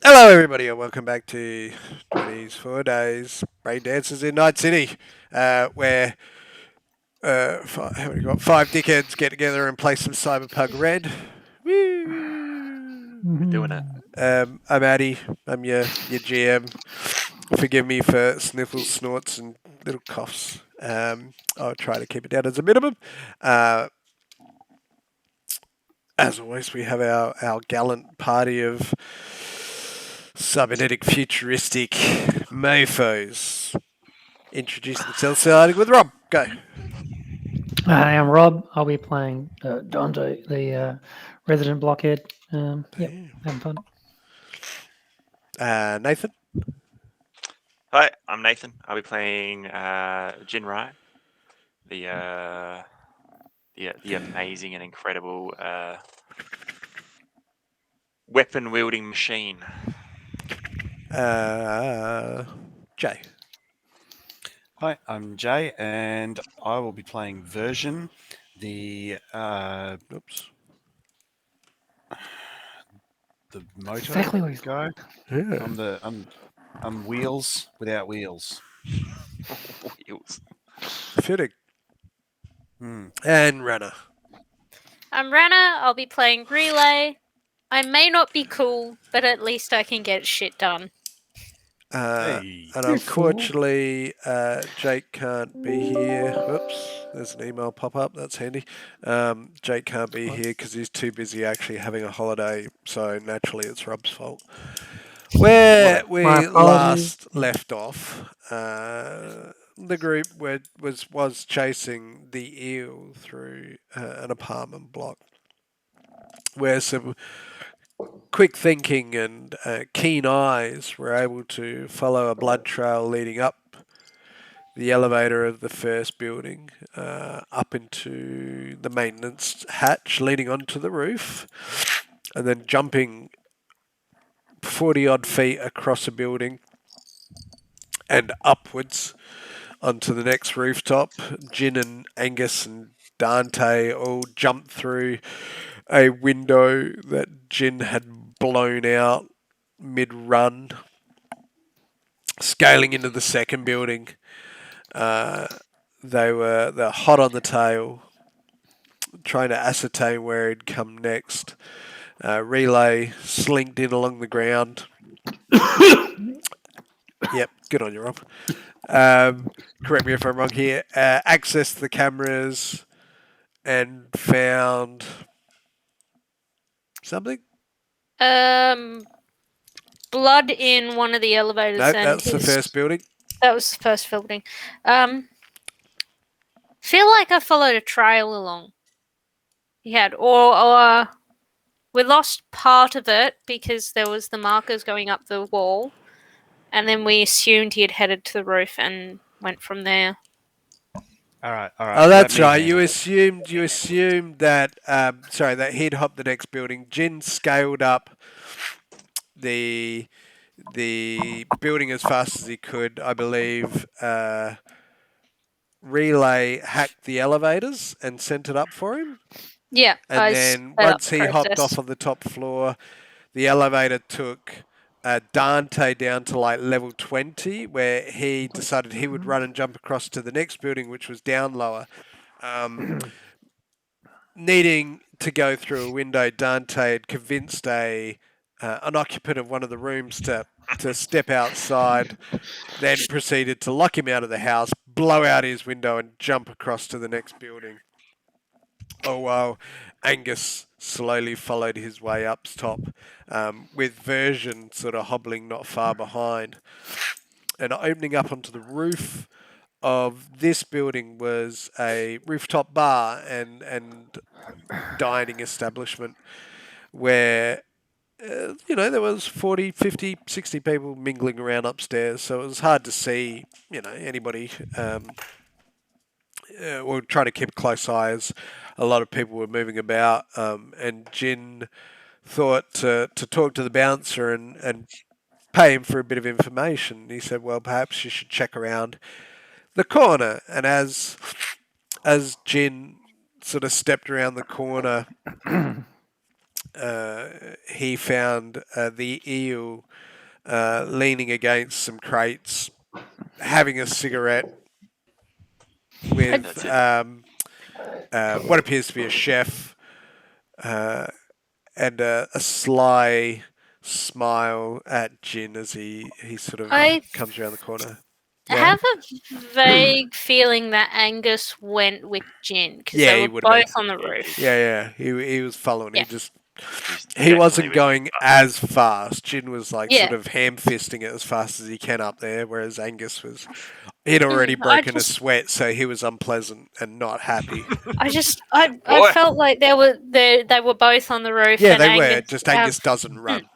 Hello, everybody, and welcome back to 24 Days Braindances in Nightcity, where how many got? Five dickheads get together and play some Cyberpunk Red. Woo! We're doing it. I'm Addy. I'm your GM. Forgive me for sniffles, snorts, and little coughs. I'll try to keep it down as a minimum. Uh, as always, we have our gallant party of cybernetic futuristic mofos introducing themselves, starting with Rob. Go. Hi, I'm Rob. I'll be playing Dante, the resident blockhead. Yep, having fun. Nathan. Hi, I'm Nathan. I'll be playing Jin Rai, the the amazing and incredible weapon wielding machine. Jay. Hi, I'm Jay, and I will be playing Version, Oops. the motor Exactly what he's guy. Yeah. I'm wheels without wheels. Wheels. Fitting. Hmm. And Rana. I'm Rana. I'll be playing Relay. I may not be cool, but at least I can get shit done. Hey. And You're unfortunately, Jake can't be here. Whoops, there's an email pop up. That's handy. Jake can't be here because he's too busy actually having a holiday. So naturally, it's Rob's fault. Where we My apologies. last left off, the group was chasing the eel through an apartment block, where some quick thinking and keen eyes were able to follow a blood trail leading up the elevator of the first building, up into the maintenance hatch leading onto the roof, and then jumping 40 odd feet across a building and upwards onto the next rooftop. Jin and Angus and Dante all jumped through a window that Jin had blown out mid-run, scaling into the second building. They're hot on the tail, trying to ascertain where he'd come next. Relay slinked in along the ground. Yep, good on you, Rob. Correct me if I'm wrong here. Accessed the cameras and found something. Blood in one of the elevators, No, and that's the first building. That was the first building. Feel like I followed a trail along. He had, or we lost part of it because there was the markers going up the wall, and then we assumed he had headed to the roof and went from there. All right. Oh, that's right. You handle it. assumed that that he'd hopped the next building. Jin scaled up the building as fast as he could. I believe Relay hacked the elevators and sent it up for him. Yeah, And I then sped up once the he hopped process. off on the top floor, the elevator took Dante down to like level 20, where he decided he would run and jump across to the next building, which was down lower. Needing to go through a window, Dante had convinced an occupant of one of the rooms to step outside, then proceeded to lock him out of the house, blow out his window, and jump across to the next building. Oh, wow. Angus slowly followed his way up top, with Version sort of hobbling not far behind. And opening up onto the roof of this building was a rooftop bar and dining establishment where there was 40, 50, 60 people mingling around upstairs, so it was hard to see, anybody. We're trying to keep a close eye as a lot of people were moving about, and Jin thought to talk to the bouncer and pay him for a bit of information. He said, well, perhaps you should check around the corner. And as Jin sort of stepped around the corner, he found the eel leaning against some crates, having a cigarette with That's it. what appears to be a chef and a sly smile at Jin as he sort of I comes around the corner. I Yeah, have a vague feeling that Angus went with Jin because yeah, they he were would have been. both on the He roof. did. Yeah, he was following. Yeah. He's He definitely wasn't with going me. as fast. Jin was like sort Yeah. of ham fisting it as fast as he can up there, whereas Angus was he'd already I broken a just, sweat, so he was unpleasant and not happy. I Boy. felt like they were both on the roof Yeah, and they were. Angus. Just Angus doesn't run,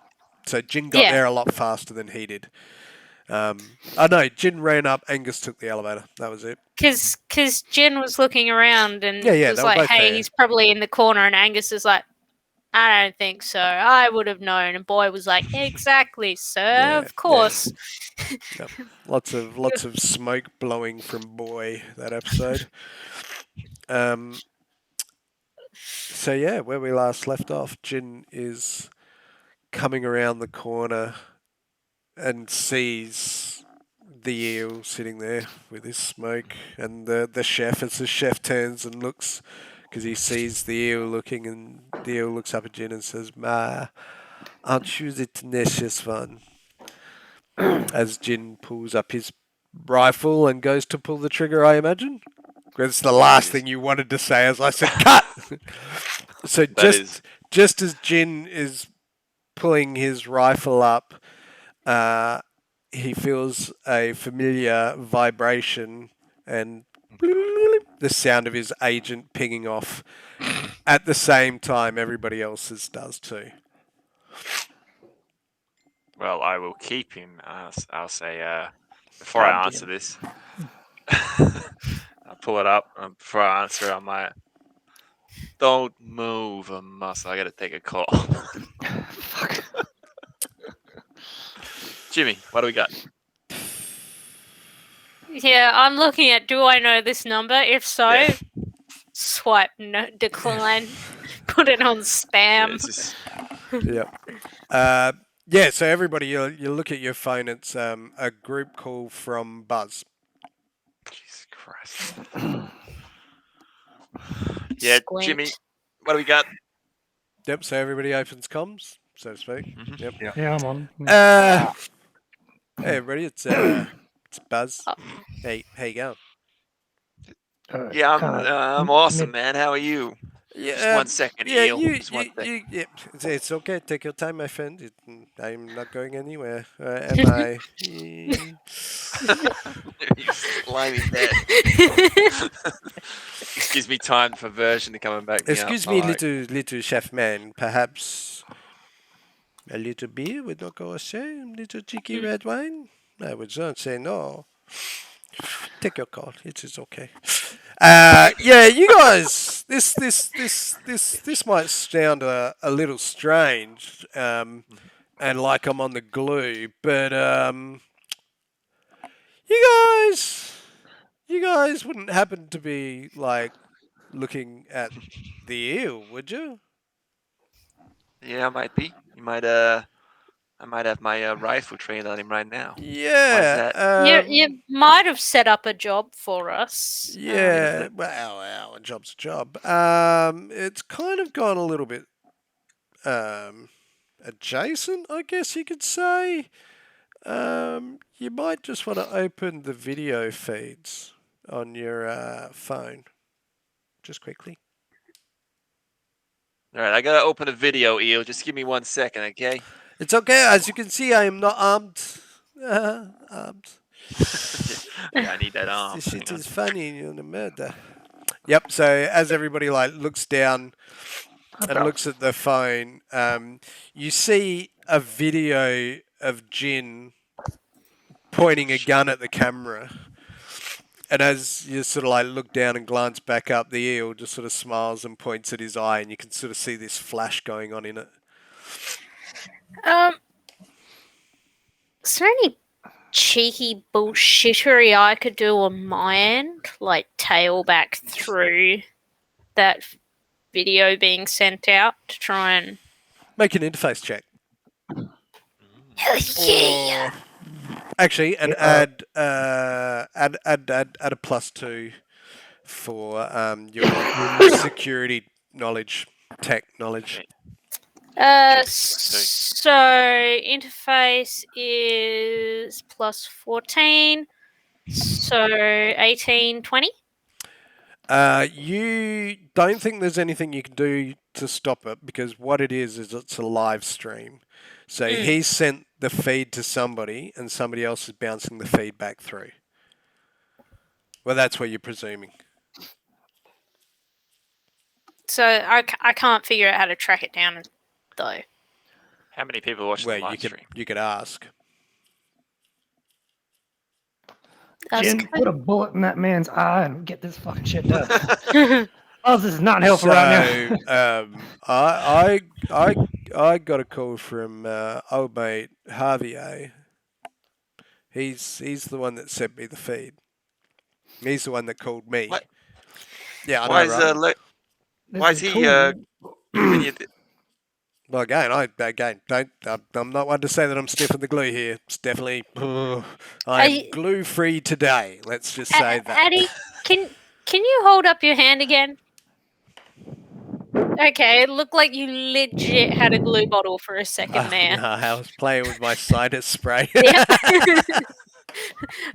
so Jin got Yeah. there a lot faster than he did. Oh no, Jin ran up. Angus took the elevator. That was it. Because Jin was looking around and Yeah, was they were like, both "Hey, there. he's probably in the corner," and Angus is like, "I don't think so. I would have known." And Boy was like, "Exactly, sir. Yeah, Of course." Yep. Lots of smoke blowing from Boy that episode. So yeah, where we last left off, Jin is coming around the corner and sees the eel sitting there with his smoke, and the chef, as the chef turns and looks, because he sees the eel looking, and the eel looks up at Jin and says, "Ma, aren't you the tenacious one?" As Jin pulls up his rifle and goes to pull the trigger, I imagine. That's the last thing you wanted to say as I said, "Cut!" So That is. just as Jin is pulling his rifle up, uh, he feels a familiar vibration and the sound of his agent pinging off at the same time everybody else's does too. Well, I will keep him. I'll say before God I answer damn. this, I'll pull it up. Before I answer, I might. Don't move a muscle. I gotta take a call. Fuck. Jimmy, what do we got? Yeah, I'm looking at. Do I know this number? If so, Yeah. swipe no decline. Put it on Yeah, spam. this is Yep. Yeah, so everybody, you look at your phone, it's a group call from Buzz. Jesus Christ. Yeah, Squint. Jimmy, what do we got? Yep, so everybody opens comms, so to speak. Mhm. Yep. Yeah, I'm on. Hey everybody, it's Buzz. Oh. Hey, how you going? Yeah, I'm awesome, man. How are you? Just 1 second, yeah, Eel. Just 1 second. yeah, it's okay. Take your time, my friend. I'm not going anywhere. Am I? You slimy bit. Excuse me, time for version to come and back me up. Excuse I me, like- little chef man. Perhaps a little beer would not go astray. A little cheeky red wine. I would not say no. Take your call. It is okay. Yeah, you guys. This might sound a little strange, and like I'm on the glue, but you guys wouldn't happen to be like looking at the eel, would you? Yeah, I might be. You might I might have my rifle trained on him right now. Yeah. You might have set up a job for us. Yeah. Well, a job's a job. It's kind of gone a little bit adjacent, I guess you could say. You might just want to open the video feeds on your phone, just quickly. All right, I gotta open a video, Eel. Just give me 1 second, okay? It's okay. As you can see, I am not armed. Armed. Yeah, I need that arm. This shit Hang on. is funny. You're the murder. Yep. So as everybody like looks down and looks at the phone, you see a video of Jin pointing a gun at the camera. And as you sort of like look down and glance back up, the eel just sort of smiles and points at his eye, and you can sort of see this flash going on in it. Is there any cheeky bullshittery I could do on my end, like tail back through that video being sent out to try and Make an interface check. Hell yeah! Or actually, and Yeah. add a +2 for your security knowledge, tech knowledge. So interface is plus 14. So 18, 20. You don't think there's anything you can do to stop it because what it is it's a live stream. So he sent the feed to somebody and somebody else is bouncing the feedback through. Well, that's what you're presuming. So I can't figure out how to track it down, though. How many people are watching Well, the live stream? you could ask. Jen, put a bullet in that man's eye and get this fucking shit done. Oh, this is not helpful right now. I got a call from old mate Javier. He's the one that sent me the feed. He's the one that called me. What? Yeah, I Why know, is right? why is he cool. giving you? Well, I'm not one to say that I'm stiff in the glue here. It's definitely I'm glue free today. Let's just say that. Addy, can you hold up your hand again? Okay, it looked like you legit had a glue bottle for a second there. No, I was playing with my sinus spray. Yeah.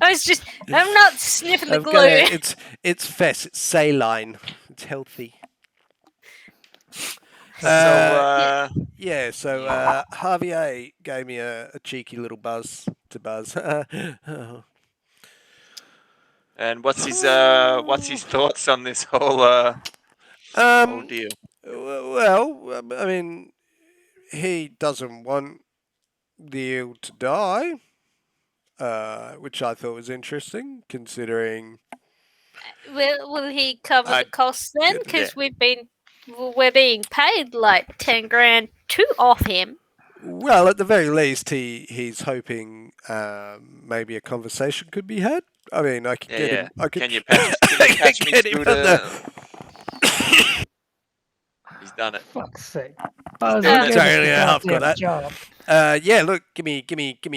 I'm not sniffing the glue. It's Fess. It's saline. It's healthy. So Yeah, so Javier gave me a cheeky little buzz to buzz. and what's his thoughts on this whole deal? Well, I mean, he doesn't want the eel to die, which I thought was interesting, considering. Will he cover the costs then? Because yeah. we're being paid like 10 grand off him. Well, at the very least, he's hoping maybe a conversation could be had. I mean, I could get him. Can you patch me through to? He's done it. Fuck's sake. Sorry, I forgot that. Job. Yeah, look, give me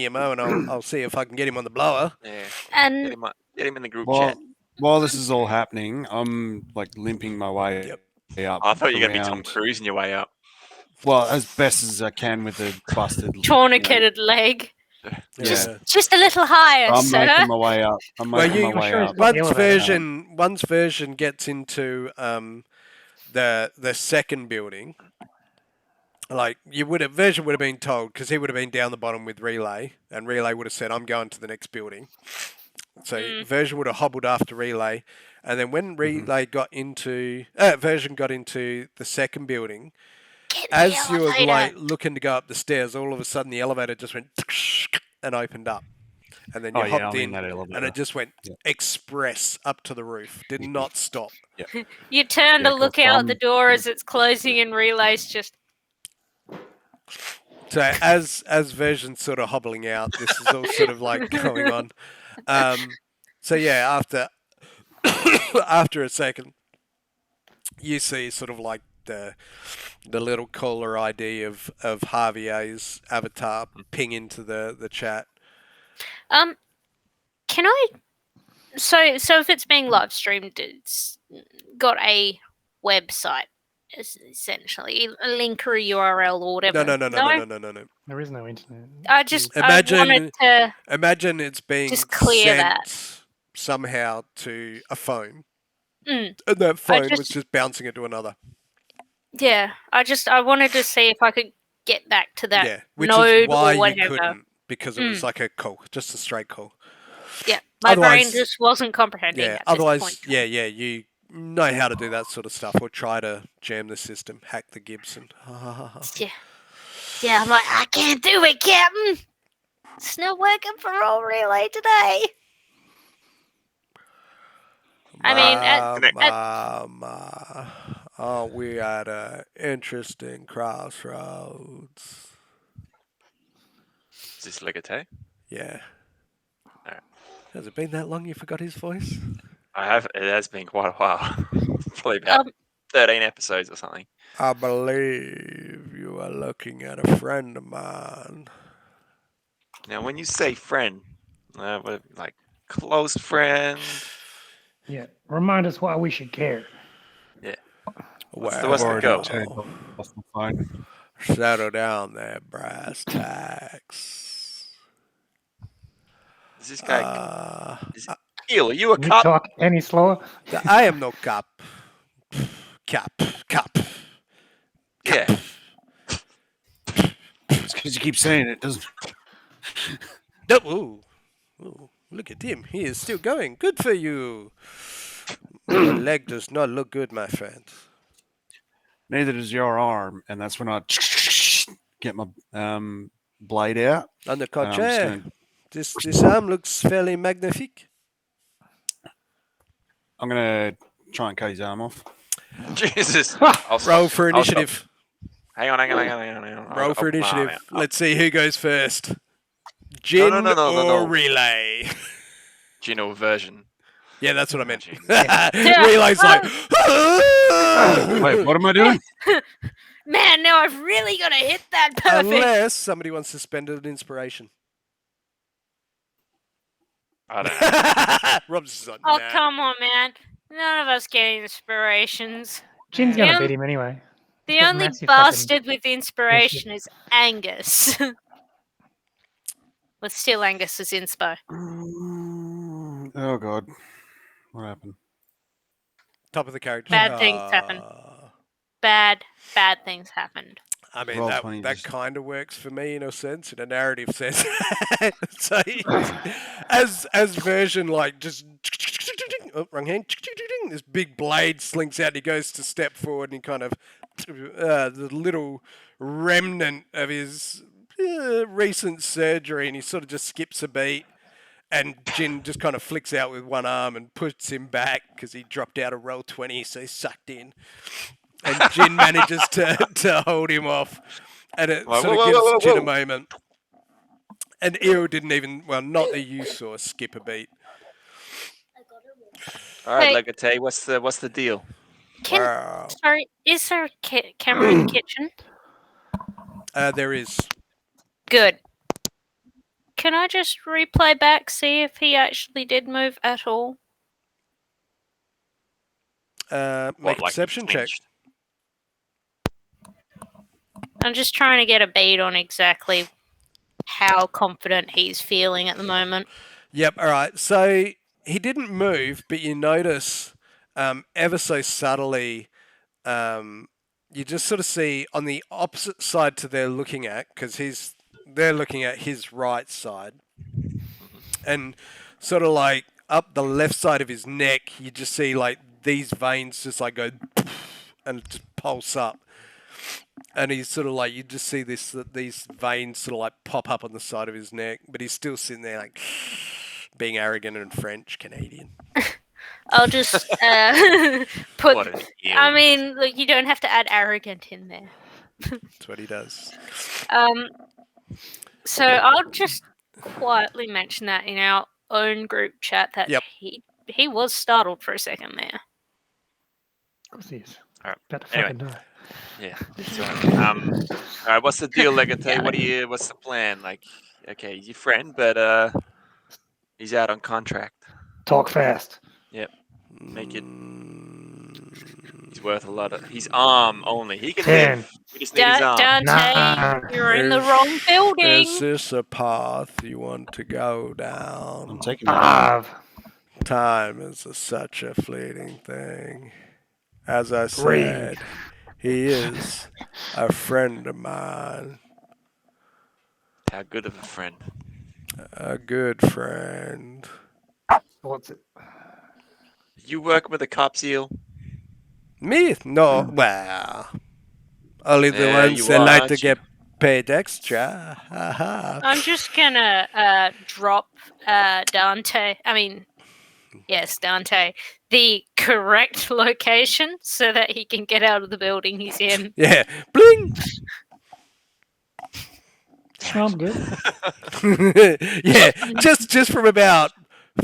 a mo, and I'll see if I can get him on the blower. Yeah. And get him in the group chat. While this is all happening, I'm like limping my way up. I thought you were going to be Tom Cruise in your way up. Well, as best as I can with a busted tourniqueted leg. Yeah. Just a little higher, I'm sir. making my way up. I'm making my way up. Once version gets into the second building, like version would have been told because he would have been down the bottom with relay, and relay would have said, "I'm going to the next building." So version would have hobbled after relay, and then when relay version got into the second building. As you were like looking to go up the stairs, all of a sudden the elevator just went and opened up, and then you hopped in, and it just went express up to the roof. Did not stop. Yeah. You turn to look out the door as it's closing, and relays just. So as version sort of hobbling out, this is all sort of like going on. So yeah, after a second, you see sort of like the little caller ID of Javier's avatar ping into the chat. Can I? So if it's being live streamed, it's got a website, essentially a link or a URL or whatever. No. There is no internet. I wanted to imagine it's being just clear that somehow to a phone, and that phone was just bouncing it to another. Yeah, I wanted to see if I could get back to that. Yeah, which node is why or whatever. you couldn't, because it was like a call, just a straight call. Yeah, my brain just wasn't comprehending. Yeah, otherwise, you know how to do that sort of stuff, or try to jam the system, hack the Gibson. Yeah, I'm like, I can't do it, Captain. It's not working for all relay today. I mean, we at an interesting crossroads. Is this Legate? Yeah. Right. Has it been that long you forgot his voice? I have. It has been quite a while. Probably about 13 episodes or something. I believe you were looking at a friend of mine. Now, when you say friend, like close friend. Yeah. Remind us why we should care. Yeah. Well, I've what's the already go? turned off my phone. Settle down there, brass tacks. Is this guy? Uh, Eel, are you a Can you cop? talk any slower? I am no cop. Cap. Yeah. It's because you keep saying it, doesn't No, ooh, look at him. He is still going. Good for you. Your leg does not look good, my friend. Neither does your arm, and that's when I get my blade out. On the And I'm just contraire, gonna, this arm looks fairly magnifique. I'm gonna try and cut his arm off. Jesus. Roll for initiative. Hang on. Roll for initiative. Let's see who goes first. No. Gin or relay? Gino version. Yeah, that's what I meant. Jesus. Relay's like. Wait, what am I doing? Man, now I've really got to hit that perfect. Unless somebody wants suspended inspiration. I don't know. Rob's just like, Oh, nah. come on, man. None of us get inspirations. Jin's Yeah. gonna beat him anyway. The got only massive fucking bastard with inspiration is Angus. But still, Angus is inspo. Oh God, what happened? Top of the character. Bad things happen. Bad things happened. I mean, Roll that 20 that just- kind of works for me in a sense, in a narrative sense. So, as version, like, just... Oh, wrong hand. This big blade slinks out, and he goes to step forward, and he kind of... the little remnant of his recent surgery, and he sort of just skips a beat, and Jin just kind of flicks out with one arm and puts him back, because he dropped out of roll 20, so he's sucked in. And Jin manages to hold him off, and it sort of gives Jin a moment. And Eel didn't even, well, not that you saw, skip a beat. All right, Hey. Legate, what's the deal? Wow. Sorry, is there a camera in the kitchen? There is. Good. Can I just replay back, see if he actually did move at all? Make a perception check. I'm just trying to get a beat on exactly how confident he's feeling at the moment. Yep, all right. So he didn't move, but you notice ever so subtly, you just sort of see on the opposite side to they're looking at, because they're looking at his right side, and sort of like up the left side of his neck, you just see like these veins just like go and just pulse up. And he's sort of like, you just see these veins sort of like pop up on the side of his neck, but he's still sitting there like being arrogant and French Canadian. I'll just put. What an eel. I mean, look, you don't have to add arrogant in there. That's what he does. So I'll just quietly mention that in our own group chat that Yep. he was startled for a second there. Of course he is. Alright, About to anyway. fucking die. Yeah. So, all right, what's the deal, Legate? What's the plan? Like, okay, he's your friend, but he's out on contract. Talk fast. Make it. He's worth a lot of. He's arm only. He can 10. live. We just need his arm. Dante, Nah. you're in the wrong building. Is this a path you want to go I'm down? taking my 5. Time is such a fleeting thing. As I 3. said, he is a friend of mine. How good of a friend. A good friend. What's it? You work with the cops, Eel? Me? No, well, only the Yeah, ones you that are, like aren't to you? get paid extra. Haha. I'm just gonna drop Dante. I mean, yes, Dante, the correct location so that he can get out of the building he's in. Yeah, bling. No, I'm good. Yeah, just from about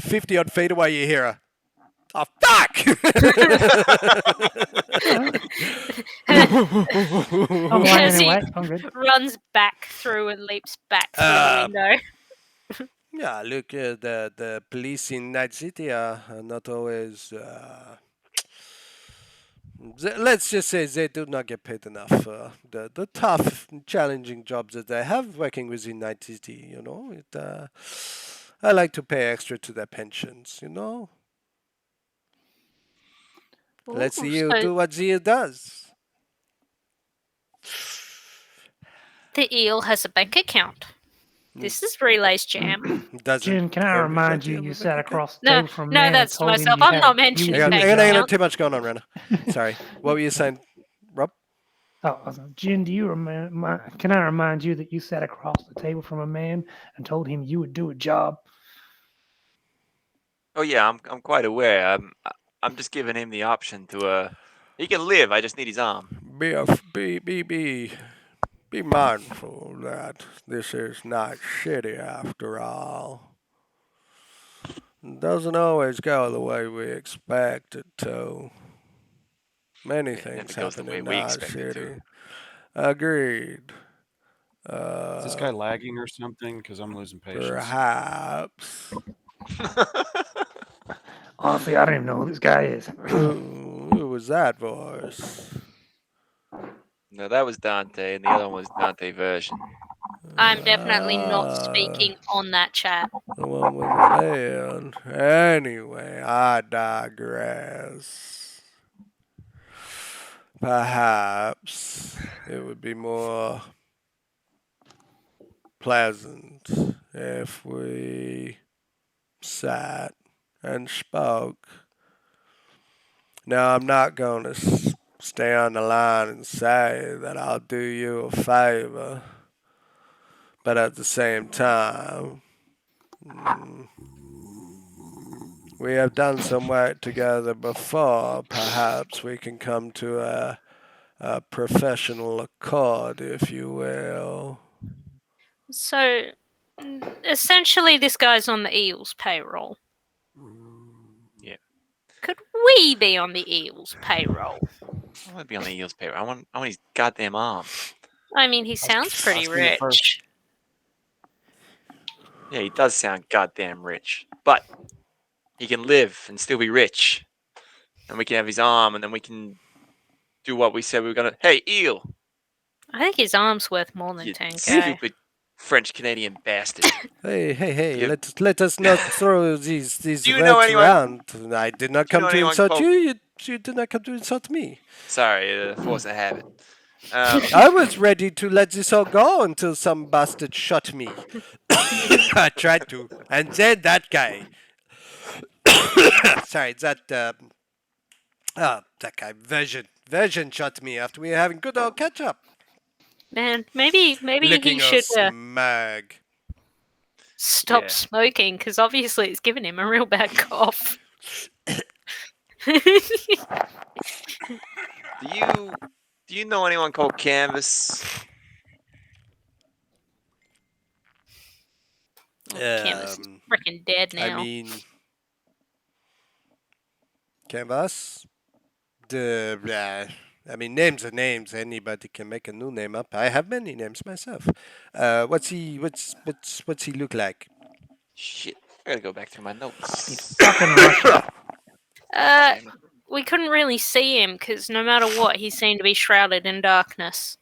50 odd feet away, you hear her. Oh, fuck! I'm blind As he anyway. I'm good. runs back through and leaps back through the window. Yeah, look, the police in Night City are not always. Let's just say they do not get paid enough for the tough, challenging jobs that they have working within Night City. You know, I like to pay extra to their pensions. You know, let's see you So do what Zia does. the eel has a bank account. This is Relay's jam. Doesn't Jin, can I remind everybody you have you a sat bank account? across the No, table from a no, man and that's to told him myself. you I'm not would mentioning do a bank I got account. too much going on, Rana. Sorry. What were you saying, Rob? Oh, Jin, do you can I remind you that you sat across the table from a man and told him you would do a job? Oh yeah, I'm quite aware. I'm just giving him the option to. He can live. I just need his arm. Be mindful that this is not shitty after all. It doesn't always go the way we expect it to. Many Yeah, it never things goes the happen way in we Night expect it to. City. Agreed. Is this guy lagging or something? Because I'm losing patience. Perhaps. Honestly, I don't even know who this guy is. Who was that voice? No, that was Dante, and the other one was Dante version. I'm definitely not Ah, speaking on that chat. The one with the man. Anyway, I digress. Perhaps it would be more pleasant if we sat and spoke. Now, I'm not going to stay on the line and say that I'll do you a favor, but at the same time, we have done some work together before. Perhaps we can come to a professional accord, if you will. So, essentially, this guy's on the eel's payroll. Yeah. Could we be on the eel's payroll? I want to be on the Eels paper. I want his goddamn arm. I mean, he sounds pretty asking it first. rich. Yeah, he does sound goddamn rich, but he can live and still be rich, and we can have his arm, and then we can do what we said we were gonna. Hey, Eel, I think his arm's worth more than you 10k. stupid French Canadian bastard. Hey! You- Let us not throw these Do you know words anyone- around. I did not Do you come know to anyone insult called- you. You did not come to insult me. Sorry, force of habit. I was ready to let this all go until some bastard shot me. I tried to, and then that guy. Sorry, that guy Version shot me after we were having good old catch up. Man, maybe Licking he a should smug. stop Yeah. smoking because obviously it's giving him a real bad cough. Do you know anyone called Canvas? Canvas is freaking dead now. I mean, Canvas. I mean, names are names. Anybody can make a new name up. I have many names myself. What's he look like? Shit, I gotta go back through my notes. He's fucking Russian. Damn it. We couldn't really see him because no matter what, he seemed to be shrouded in darkness.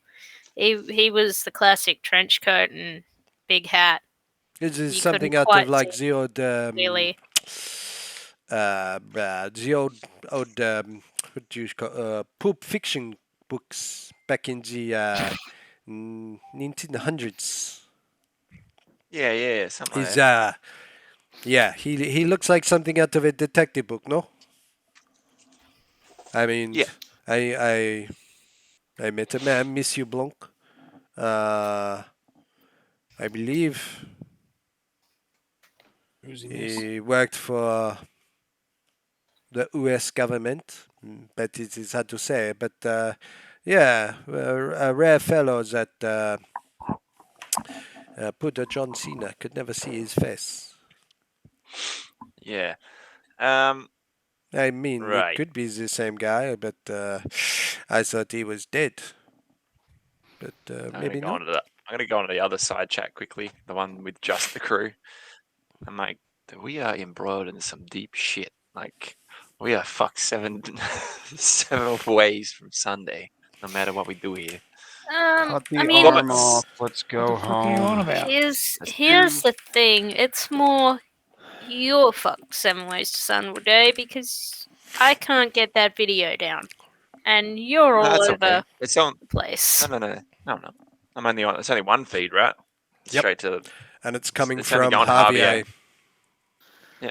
He was the classic trench coat and big hat. Is this You something couldn't out quite of like see the old clearly. what do you call Pulp Fiction books back in the 1900s? Yeah, something like Is that. yeah, he looks like something out of a detective book, no? I mean, Yeah. I met a man, Monsieur Blanc. I believe Who's he miss? he worked for the U.S. government, but it is hard to say. But yeah, a rare fellow that put a John Cena could never see his face. Yeah. I mean, Right. it could be the same guy, but I thought he was dead. But maybe not. I'm gonna go on to the other side chat quickly, the one with just the crew. I'm like, we are embroiled in some deep shit. Like, we are fucked seven ways from Sunday, no matter what we do here. Cut the I mean, arm off. Let's What go the fuck are you on home. about? here's the thing. It's more you're fucked 7 ways to Sunday because I can't get that video down, and you're all That's over okay. It's on. the place. No. I'm only on. It's only one feed, right? Yep. Straight to. And it's coming It's only from going to Javier. Yeah.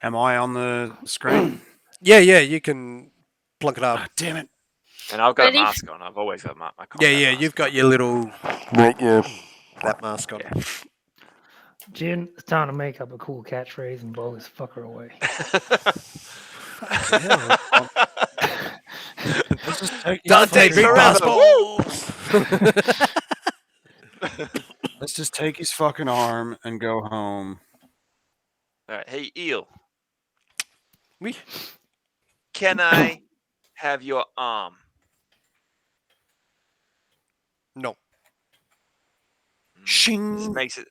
Am I on the screen? Yeah, you can plunk it up. Ah, damn it. And I've got But a if- mask on. I've always got my Yeah, combat mask you've got on. your little that mask on. Yeah. Jin, it's time to make up a cool catchphrase and blow this fucker away. Fucking hell. Let's just take his Dante, Dante big forever. basketballs. Let's just take his fucking arm and go home. All right. Hey, Eel. We Can I have your arm? no. This Shing. makes it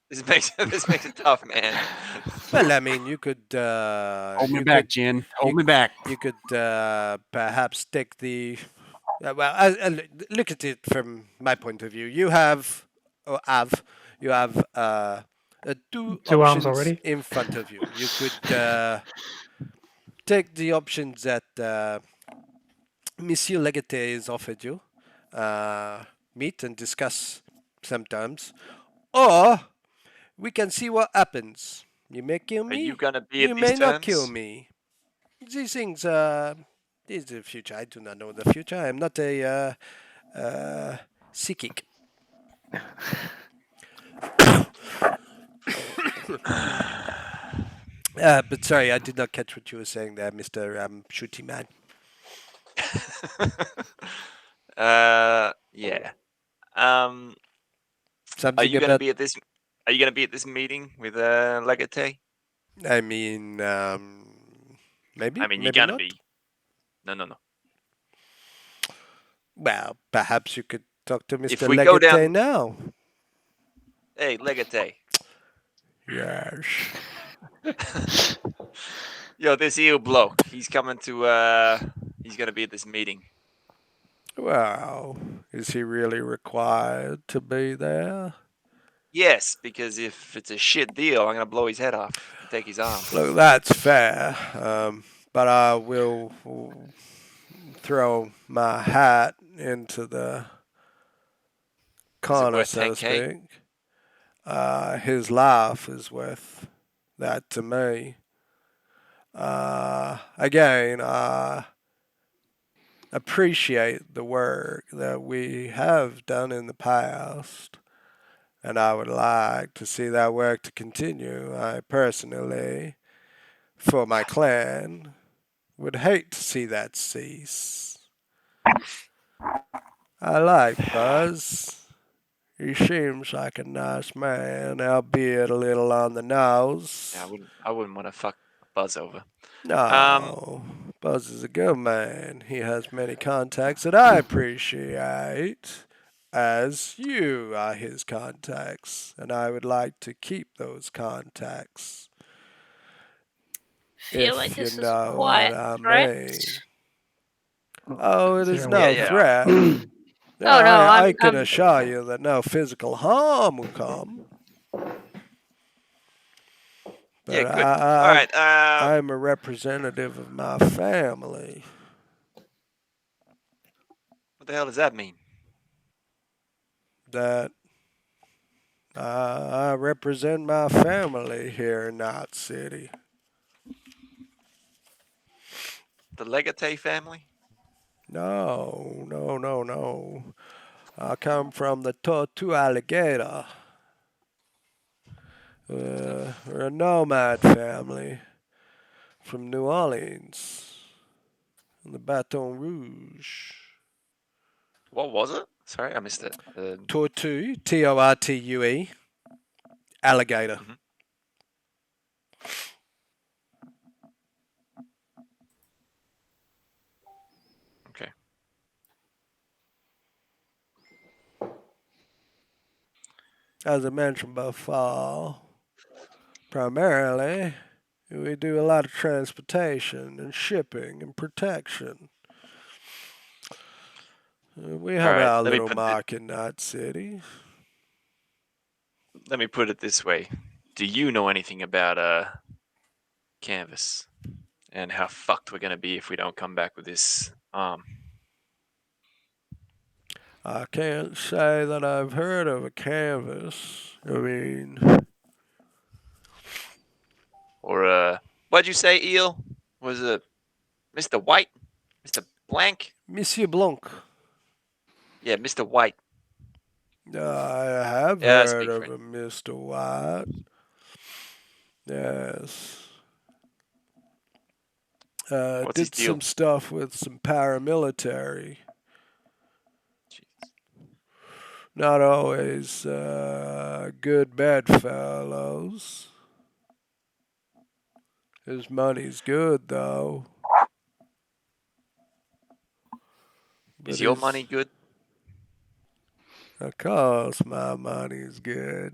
tough, man. Well, I mean, you could. Hold me you back, could- Jen. Hold me back. You could perhaps take the. Well, look at it from my point of view. You have, you have two Two arms options already? in front of you. You could take the options that Monsieur Legate has offered you, meet and discuss sometimes, or we can see what happens. You may kill Are me. you gonna be You at may these not kill terms? me. These things, this is the future. I do not know the future. I am not a psychic. But sorry, I did not catch what you were saying there, Mister Shooty Man. Yeah. Something Are you gonna about. be at this? Are you gonna be at this meeting with Legate? I mean, maybe. I mean, you're maybe gonna not. be. No. Well, perhaps you could talk to Mister we go Legate down- now. Hey, Legate. Yes. Yo, this eel bloke. He's coming to. He's gonna be at this meeting. Well, is he really required to be there? Yes, because if it's a shit deal, I'm gonna blow his head off and take his arm. Look, that's fair. But I will throw my hat into the corner, worth so to 10K? speak. His life is worth that to me. Again, I appreciate the work that we have done in the past, and I would like to see that work to continue. I personally, for my clan, would hate to see that cease. I like Buzz. He seems like a nice man, albeit a little on the nose. Yeah, I wouldn't want to fuck Buzz over. No, Buzz is a good man. He has many contacts that I appreciate, as you are his contacts, and I would like to keep those contacts. Feel If like you this is know quiet, what I right? mean. Oh, it is Zero. no Yeah. threat. Oh, no, I can I'm- assure you that no physical harm will come. But Yeah, good. All right. I'm a representative of my family. What the hell does that mean? That I represent my family here in Nightcity. The Legate family? No. I come from the Tortu Alligator. We're a nomad family from New Orleans, in the Baton Rouge. What was it? Sorry, I missed it. Tortue, Tortue, alligator. Mhm. As I mentioned before, primarily we do a lot of transportation and shipping and protection. We All have right, our let me little put mark in Night City. let me put it this way. Do you know anything about Canvas and how fucked we're gonna be if we don't come back with this I can't say that I've heard of a canvas. I mean, or what'd you say, Eel? Was it Mr. White? Mr. Blank? Monsieur Blanc. Yeah, Mr. White. I have Yeah, heard speak for of it. a Mr. White. Yes. What's his Did deal? some stuff with some paramilitary. Jesus. Not always good bedfellows. His money's good, though. But Is your money good? of course, my money's good.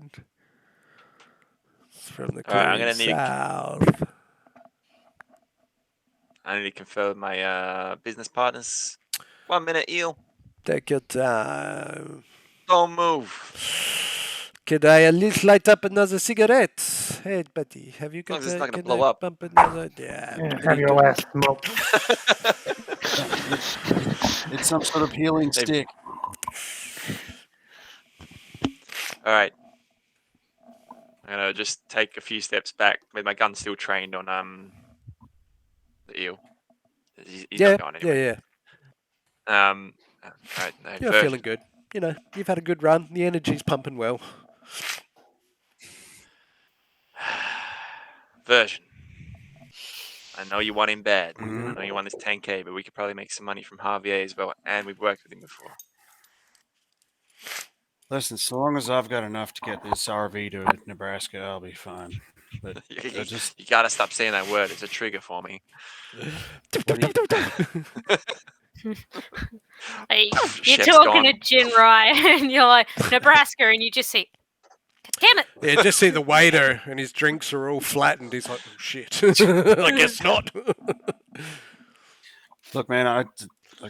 It's from the All right, I'm clean gonna need south. I need to confer with my business partners. 1 minute, Eel. Take your time. Don't move. Could I at least light up another cigarette? Hey, buddy, have you As long got as it's not gonna can blow I up. bump another? Yeah, Yeah, me have your too. last smoke. It's some sort of healing They've- stick. All right. I'm gonna just take a few steps back with my gun still trained on the eel. He's Yeah, not going yeah, anywhere. yeah. All right. No, You're version. feeling good. You know, you've had a good run. The energy's pumping well. Version. I know you want him bad. Mhm. I know you want this 10K, but we could probably make some money from Javier as well, and we've worked with him before. Listen, so long as I've got enough to get this RV to Nebraska, I'll be fine. But you, just you gotta stop saying that word. It's a trigger for me. what do you, Like, you're Chef's talking gone. to Jin Rai, and you're like Nebraska, and you just see, damn it. Yeah, just see the waiter and his drinks are all flattened. He's like, oh shit. I guess not. look, man? I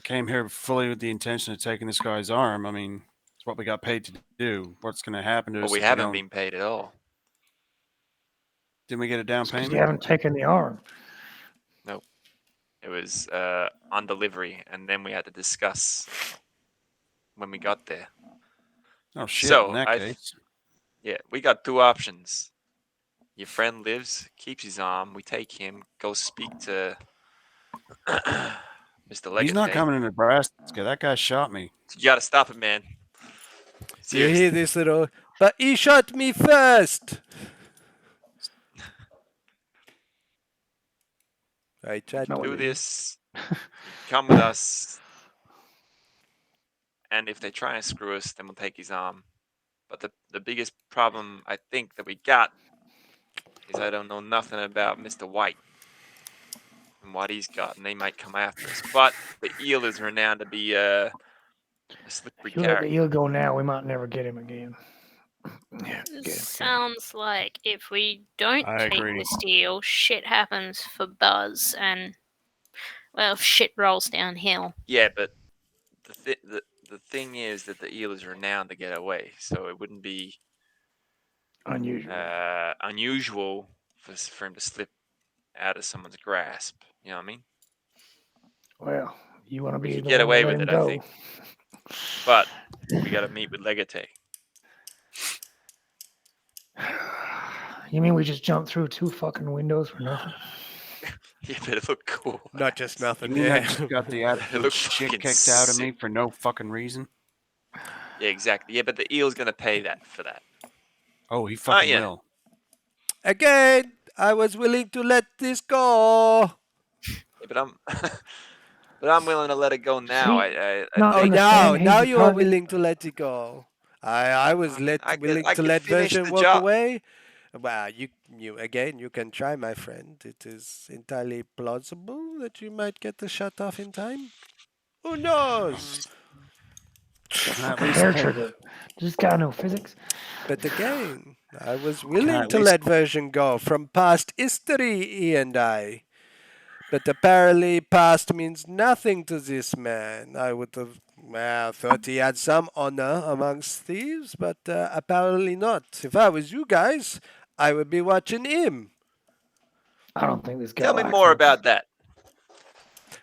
came here fully with the intention of taking this guy's arm. I mean, it's what we got paid to do. What's going to happen to But us we if we haven't don't? been paid at all. Didn't we get a down Because you payment? haven't taken the arm. Nope. It was on delivery, and then we had to discuss when we got there. Oh shit! So, in that case, Yeah, we got two options. Your friend lives, keeps his arm. We take him, go speak to Mr. Legate. he's not coming to Nebraska. That guy shot me. You gotta stop it, man. Do you hear Seriously. this little? But he shot me first. I tried No, to. it Do didn't. this. You come with us. And if they try and screw us, then we'll take his arm. But the biggest problem I think that we got is I don't know nothing about Mr. White and what he's got, and they might come after us. But the eel is renowned to be a slippery If you let the character. eel go now, we might never get him again. Yeah, get him. Sounds like if we don't I take agree. this deal, shit happens for Buzz, and well, shit rolls downhill. Yeah, but the thing is that the eel is renowned to get away, so it wouldn't be Unusual. unusual for him to slip out of someone's grasp. You know what I mean? Well, you want to We be could the get one to away let with him it, I go. think. But we got to meet with Legate. You mean we just jumped through 2 fucking windows for nothing? Yeah, but it looked cool. Not just You nothing. mean I Yeah. just got the It absolute looked shit fucking kicked out of sick. me for no fucking reason? Yeah, exactly. Yeah, but the eel's gonna pay that for that. Oh, he fucking yeah. will. Again, I was willing to let this go. Yeah, but I'm but I'm willing to let it go now. See? I Not Oh, think understand now he's the you are target. willing to let it go. I was I could willing to let finish Version the walk job. away. Well, you again. You can try, my friend. It is entirely plausible that you might get the shut off in time. Who knows? Can I at Fucking least hair pick? trigger. This guy know physics. But again, I was Can I willing at to least? let version go from past history, he and I. But apparently, past means nothing to this man. I would have thought he had some honor amongst thieves, but apparently not. If I was you guys, I would be watching him. I don't think this guy Tell me likes more us. about that.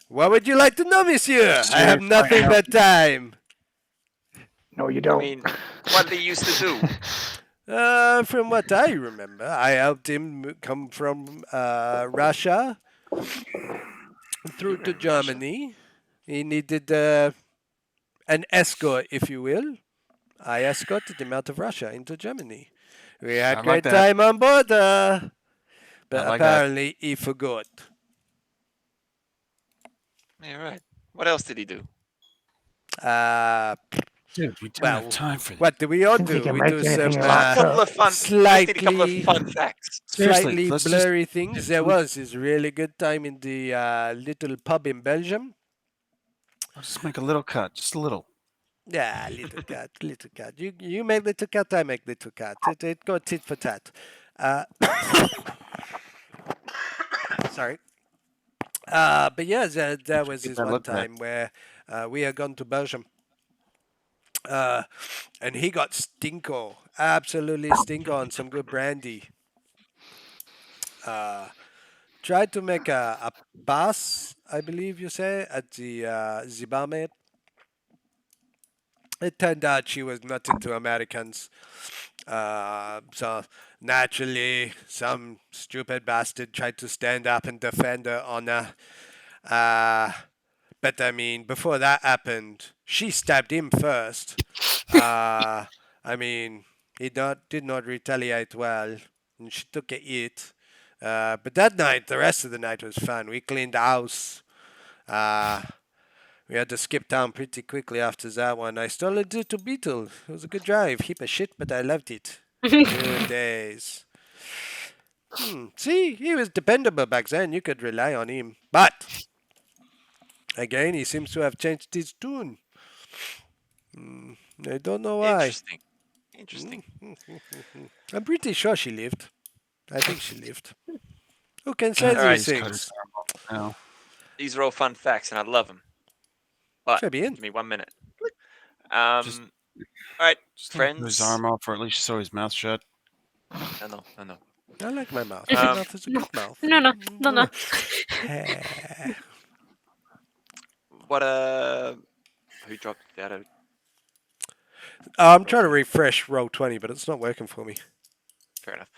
What would you like to know, monsieur? I have Seriously, nothing help but time. No, you I don't. mean, what did he used to do? From what I remember, I helped him come from Russia through to Russia. Germany. He needed an escort, if you will. I escorted him out of Russia into Germany. We I had like great that. time on board, I but like that. apparently he forgot. Yeah, right. What else did he do? Uh, Dude, we don't have well, time for this. what do we all Since he do? can We make do anything some he Just a locks couple up. of fun. Just need a couple of slightly, fun facts. Seriously, slightly let's just. blurry things. There Can we, was this really good time in the little pub in Belgium. I'll just make a little cut, just a little. Yeah, little cat, little cat. You make little cat, I make little cat. It go tit for tat. Uh, sorry. But yeah, there was Get this that one look back. time where we had gone to Belgium, uh, and he got stinko, absolutely stinko on some good brandy. Uh, tried to make a pass, I believe you say, at the barmaid. It turned out she was not into Americans. So naturally, some stupid bastard tried to stand up and defend her honor. Uh, but I mean, before that happened, she stabbed him first. Uh, I mean, did not retaliate well, and she took a hit. But that night, the rest of the night was fun. We cleaned the house. Uh, we had to skip town pretty quickly after that one. I stole a to Beetle. It was a good drive. Heap of shit, but I loved it. Good days. See, he was dependable back then. You could rely on him. But again, he seems to have changed his tune. I don't know why. Interesting. Interesting. I'm pretty sure she lived. I think she lived. Who can Can say I All right. these please cut his things? arm off now? These are all fun facts, and I love them. But Très bien. give me 1 minute. Just- All right, Just let him cut his friends. arm off, or at least sew his mouth shut. I know. I know. I like my mouth. My Um, mouth is a good mouth. No. What who dropped out of? I'm trying to refresh roll 20, but it's not working for me. Fair enough.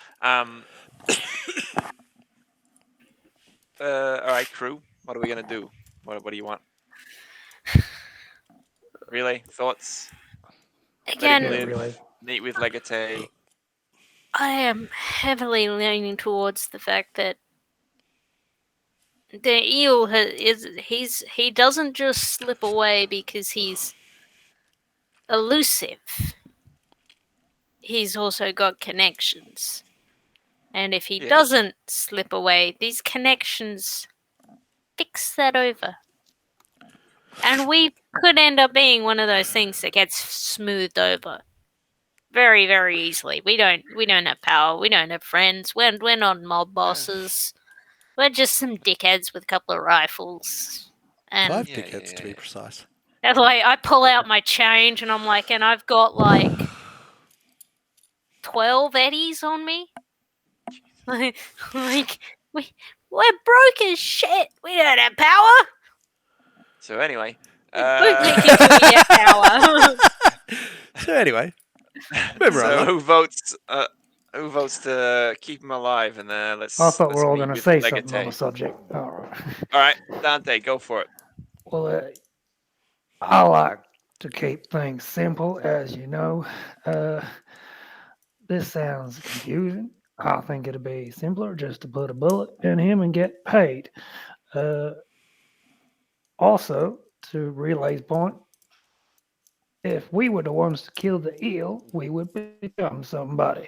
All right, crew. What are we gonna do? What do you want? Relay thoughts. Again, Yeah, live. really. Meet with Legate. I am heavily leaning towards the fact that the eel he doesn't just slip away because he's elusive. He's also got connections. And if he Yes. doesn't slip away, these connections fix that over. And we could end up being one of those things that gets smoothed over very, very easily. We don't have power. We don't have friends. We're not mob bosses. We're just some dickheads with a couple of rifles. And 5 Yeah, tickets yeah, to be yeah. precise. that's why I pull out my change and I'm like, and I've got like 12 eddies on me. Like we're broke as shit. We don't have power. So anyway, Boot me until we get power. So anyway, moving right so along. who votes to keep him alive? And let's. I thought we let's were all meet going to with say Legate. something on the subject. All right. All right, Dante, go for it. Well, I like to keep things simple, as you know. This sounds confusing. I think it'd be simpler just to put a bullet in him and get paid. Uh, Also, to Relay's point, if we were the ones to kill the eel, we would become somebody.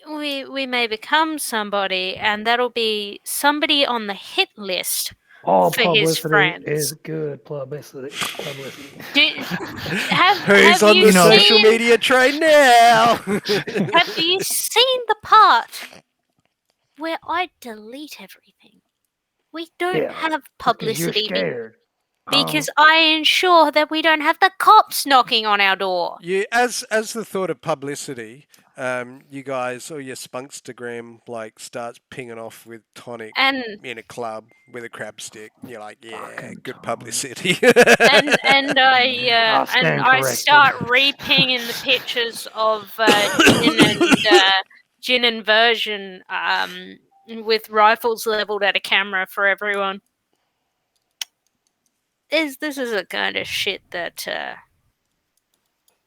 we may become somebody, and that'll be somebody on the hit list All for his publicity friends. is good publicity. Publicity. Who's Have on you the know- social seen? media train now? Have you seen the part where I delete everything? We don't Yeah, have Because you're publicity scared. because I ensure that we don't have the cops knocking on our door. You, as the thought of publicity, you guys or your Spunkstagram like starts pinging off with tonic And in a club with a crab stick. You're like, yeah, Fucking good tonic. publicity. and I'll I stand I corrected. start repinging the pictures of gin and version with rifles leveled at a camera for everyone. This is the kind of shit that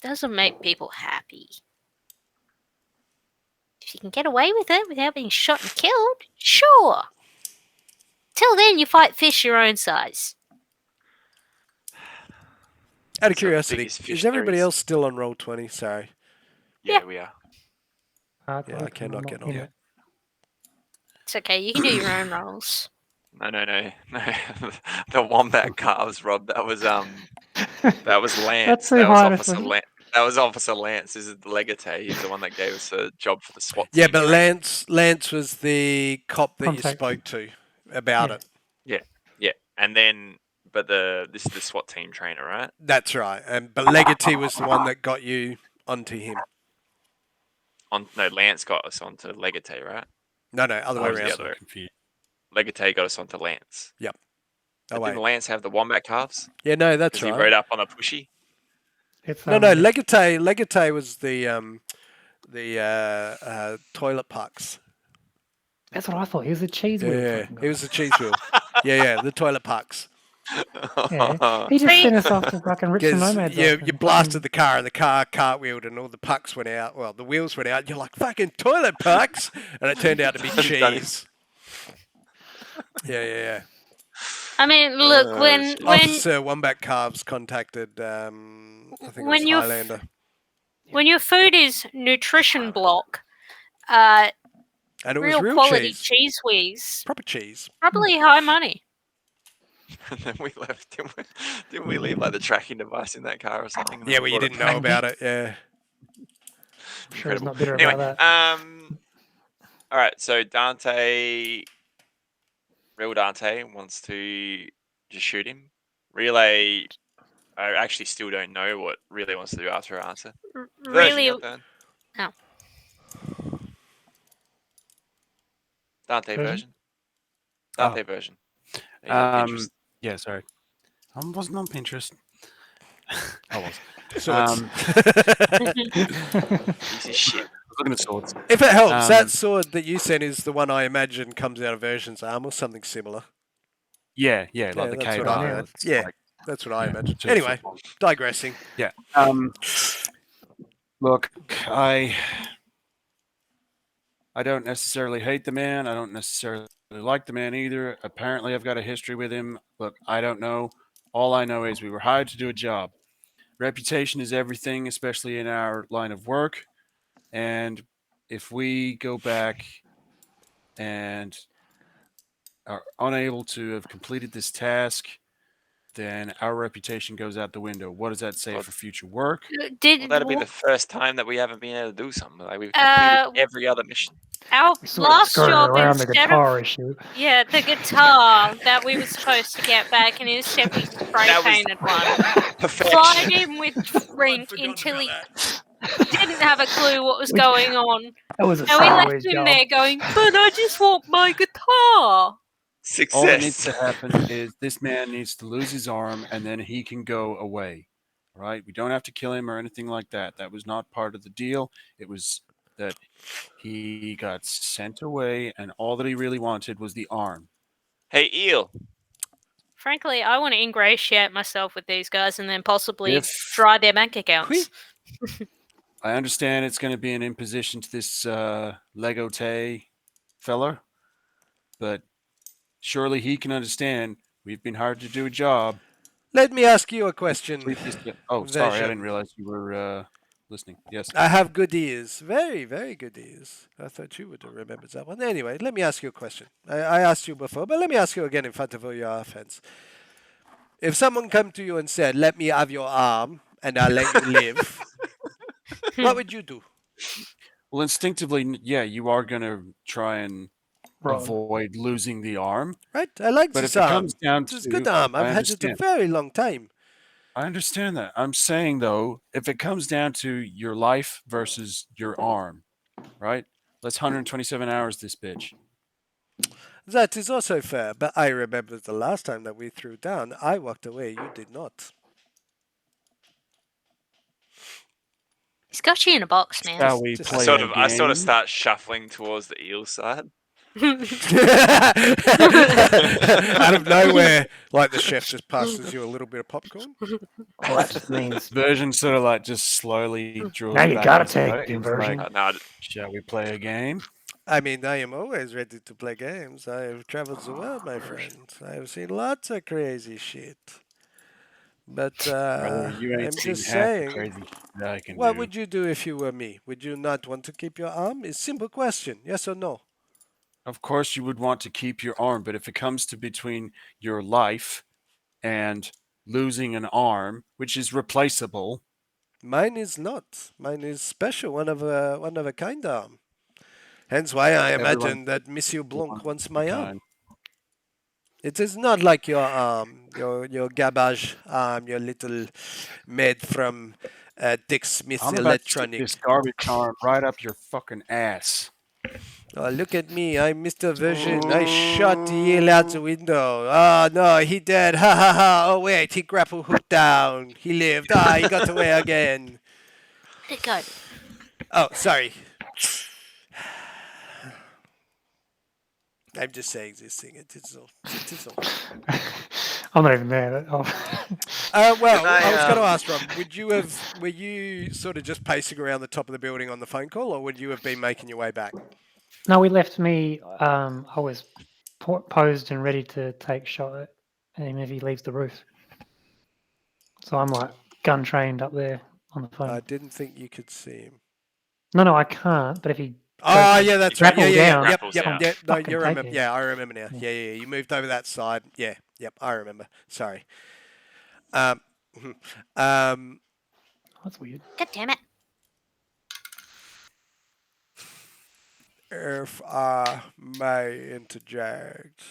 doesn't make people happy. If you can get away with it without being shot and killed, sure. Till then, you fight fish your own size. Out of It's the curiosity, biggest fish is everybody there is. else still on roll 20? Sorry. Yeah, we are. Yeah, I cannot get on in it. It's okay, you can do your own rolls. No. The wombat calves, Rob. That was Lance. That's too That was hard Officer for- Lance. That was Officer Lance. This is the Legate. He's the one that gave us a job for the SWAT Yeah, team. but training. Lance was the cop that Contact. you spoke to about Yeah. it. Yeah, and then this is the SWAT team trainer, right? That's right. But Legacy was the one that got you onto him. Lance got us onto Legate, right? No, other way was the around. other way? Confused. Legate got us onto Lance. Oh, But wait. didn't Lance have the wombat calves? Yeah, no, that's Because he right. rode up on a pushy. It's, No, Legate was the toilet pucks. That's what I thought. He was a cheese wheel. Yeah, fucking guy. it was the cheese wheel. Yeah, the toilet pucks. Yeah. He just See- sent us off to fucking Rich and Because Nomads. you blasted the car, and the car cartwheeled, and all the pucks went out. Well, the wheels went out. And you're like, fucking toilet pucks, and it turned out to be cheese. Yeah. I mean, look, Oh, when shit. Officer Wombat Calves contacted, I think it was When you're f- Highlander. when your food is nutrition block, And it was real real quality cheese. cheese whiz, Proper cheese. probably high money. And then we left. Didn't we leave like the tracking device in that car or something? And Yeah, then well, you brought it didn't back? know about it. Yeah. I'm sure he's not bitter Anyway, about that. all right. So real Dante wants to just shoot him. Relay, I actually still don't know what Relay wants to do after her answer. Version, Really, your turn. Oh. Dante Version? version. Dante version. He's on Pinterest. Yeah, sorry. I wasn't on Pinterest. I was. So Piece of shit. Looking at swords. if it helps, that Um, sword that you sent is the one I imagine comes out of Version's arm or something similar. Yeah, like Yeah, the that's cave what I armor. had. It's Yeah. like- That's what I imagine. so- Anyway, digressing. Yeah. Look, I don't necessarily hate the man. I don't necessarily like the man either. Apparently, I've got a history with him. Look, I don't know. All I know is we were hired to do a job. Reputation is everything, especially in our line of work. And if we go back and are unable to have completed this task, then our reputation goes out the window. What does that say Well, for future work? Well, that'll be the first time that we haven't been able to do something. Like we've Uh, completed every other mission. our We sort of last skirted job around the instead guitar of issue. the guitar that we were supposed to get back, and instead we spray That was- painted one. Perfection. Plied him with drink until he didn't have a clue what was going on, That was a and we left sideways him job. there going, "But I just want my guitar." Success. All that needs to happen is this man needs to lose his arm and then he can go away. All right? We don't have to kill him or anything like that. That was not part of the deal. It was that he got sent away and all that he really wanted was the arm. Hey, Eel. Frankly, I want to ingratiate myself with these guys and then possibly If- dry their bank accounts. I understand it's going to be an imposition to this Lego Tay fella, but surely he can understand we've been hired to do a job. Let me ask you a question. Oh, sorry, I Version. didn't realize you were listening. Yes. I have good ears. Very, very good ears. I thought you would have remembered that one. Anyway, let me ask you a question. I asked you before, but let me ask you again in front of all your fans. If someone come to you and said, "Let me have your arm and I'll let you live," what would you do? Well, instinctively, yeah, you are going to try and Rob. avoid losing the arm. Right? I like But this if it comes arm. down It's a good to, arm. I've I had it a understand. very long time. I understand that. I'm saying though, if it comes down to your life versus your arm, right? Let's 127 hours this bitch. That is also fair, but I remember the last time that we threw down, I walked away, you did not. He's got you in a box, man. Shall we Just I play sort a of I sort of game? start shuffling towards the eel side. Out of nowhere, like the chef just passes you a little bit of popcorn. Well, that just means Version sort of like just slowly draws now you back gotta his take boat. the He's like, inversion. No, shall we play a game? I mean, I am always ready to play games. I have traveled the world, my friend. I have seen lots of crazy shit. But Brother, you ain't I'm seen just half the saying, crazy shit I can what do. would you do if you were me? Would you not want to keep your arm? It's a simple question. Yes or no? Of course, you would want to keep your arm, but if it comes to between your life and losing an arm, which is replaceable, Mine is not. Mine is special, one of a kind arm. Hence why I everyone's imagine that Monsieur one Blanc wants of a my arm. kind. It is not like your garbage arm, your little made from Dick Smith I'm about to stick Electronic. this garbage arm right up your fucking ass. Oh, look at me, I'm Mr. Vision. I shot the eel out the window. Oh no, he dead. Ha ha ha. Oh wait, he grapple hooked down. He lived. Ah, he got away again. Where'd it go? Oh, sorry. I'm just saying this thing. It is all. It is all. I'm not even there. Oh. Well, I, I was going to ask Rob. Were you sort of just pacing around the top of the building on the phone call, or would you have been making your way back? No, we left me. I was posed and ready to take shot at him if he leaves the roof. So I'm like gun trained up there on the phone. I didn't think you could see him. No, I can't. But if he Oh, goes yeah, to that's right. Yeah, grapple yeah, yeah. down, Yep, Grapples yep, down. yep. No, fucking you take remember. him. Yeah, I remember now. Yeah. Yeah, yeah, yeah. You moved over that side. Yeah, yep, I remember. Sorry. Um, um, That's weird. God damn it. if I may interject.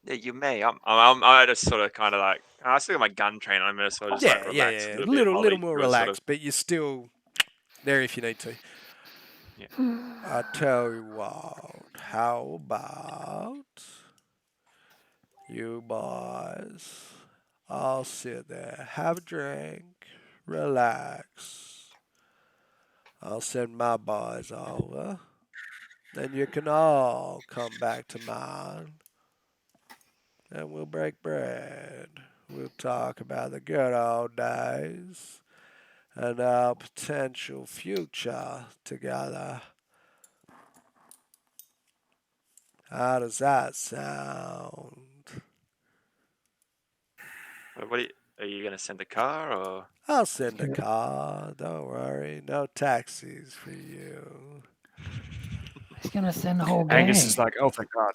Yeah, you may. I just sort of kind of like I still got my gun train. I'm gonna sort of just like Yeah, yeah, relax a yeah. little bit while Little they more do a sort of relaxed, but you're still there if you need to. Yeah. I tell you what, how about you boys all sit there, have a drink, relax. I'll send my boys over. Then you can all come back to mine and we'll break bread. We'll talk about the good old days and our potential future together. How does that sound? Are you gonna send a car or? I'll send a car, don't worry. No taxis for you. He's gonna send the whole gang. Angus is like, oh, thank God.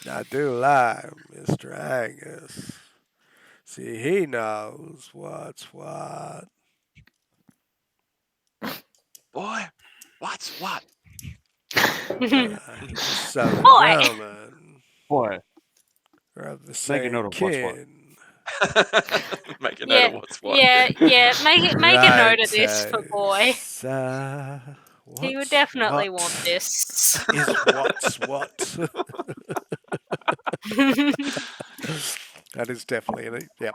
I do like Mr. Angus. See, he knows what's what. Boy, what's what? He's a southern Boy. gentleman. Boy, We're of the make a same note of what's what. kin. Make a note Yeah, of what's what. yeah. Make a note of this for Right, boy. He would what's definitely what want this. is what's what. That is definitely an yep.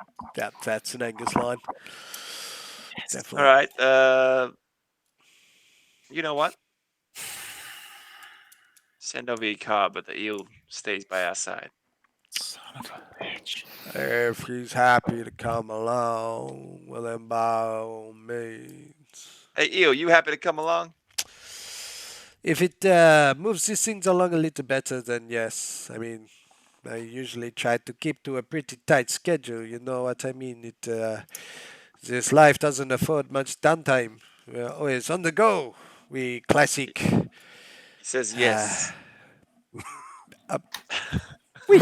That's an Angus line. Definitely. All right. You know what? Send over your car, but the eel stays by our side. Son of a bitch. If he's happy to come along, well then by all means. Hey, eel, you happy to come along? If it moves these things along a little better, then yes. I mean, I usually try to keep to a pretty tight schedule. You know what I mean? This life doesn't afford much downtime. We're always on the go. We classic. He says yes. Wee.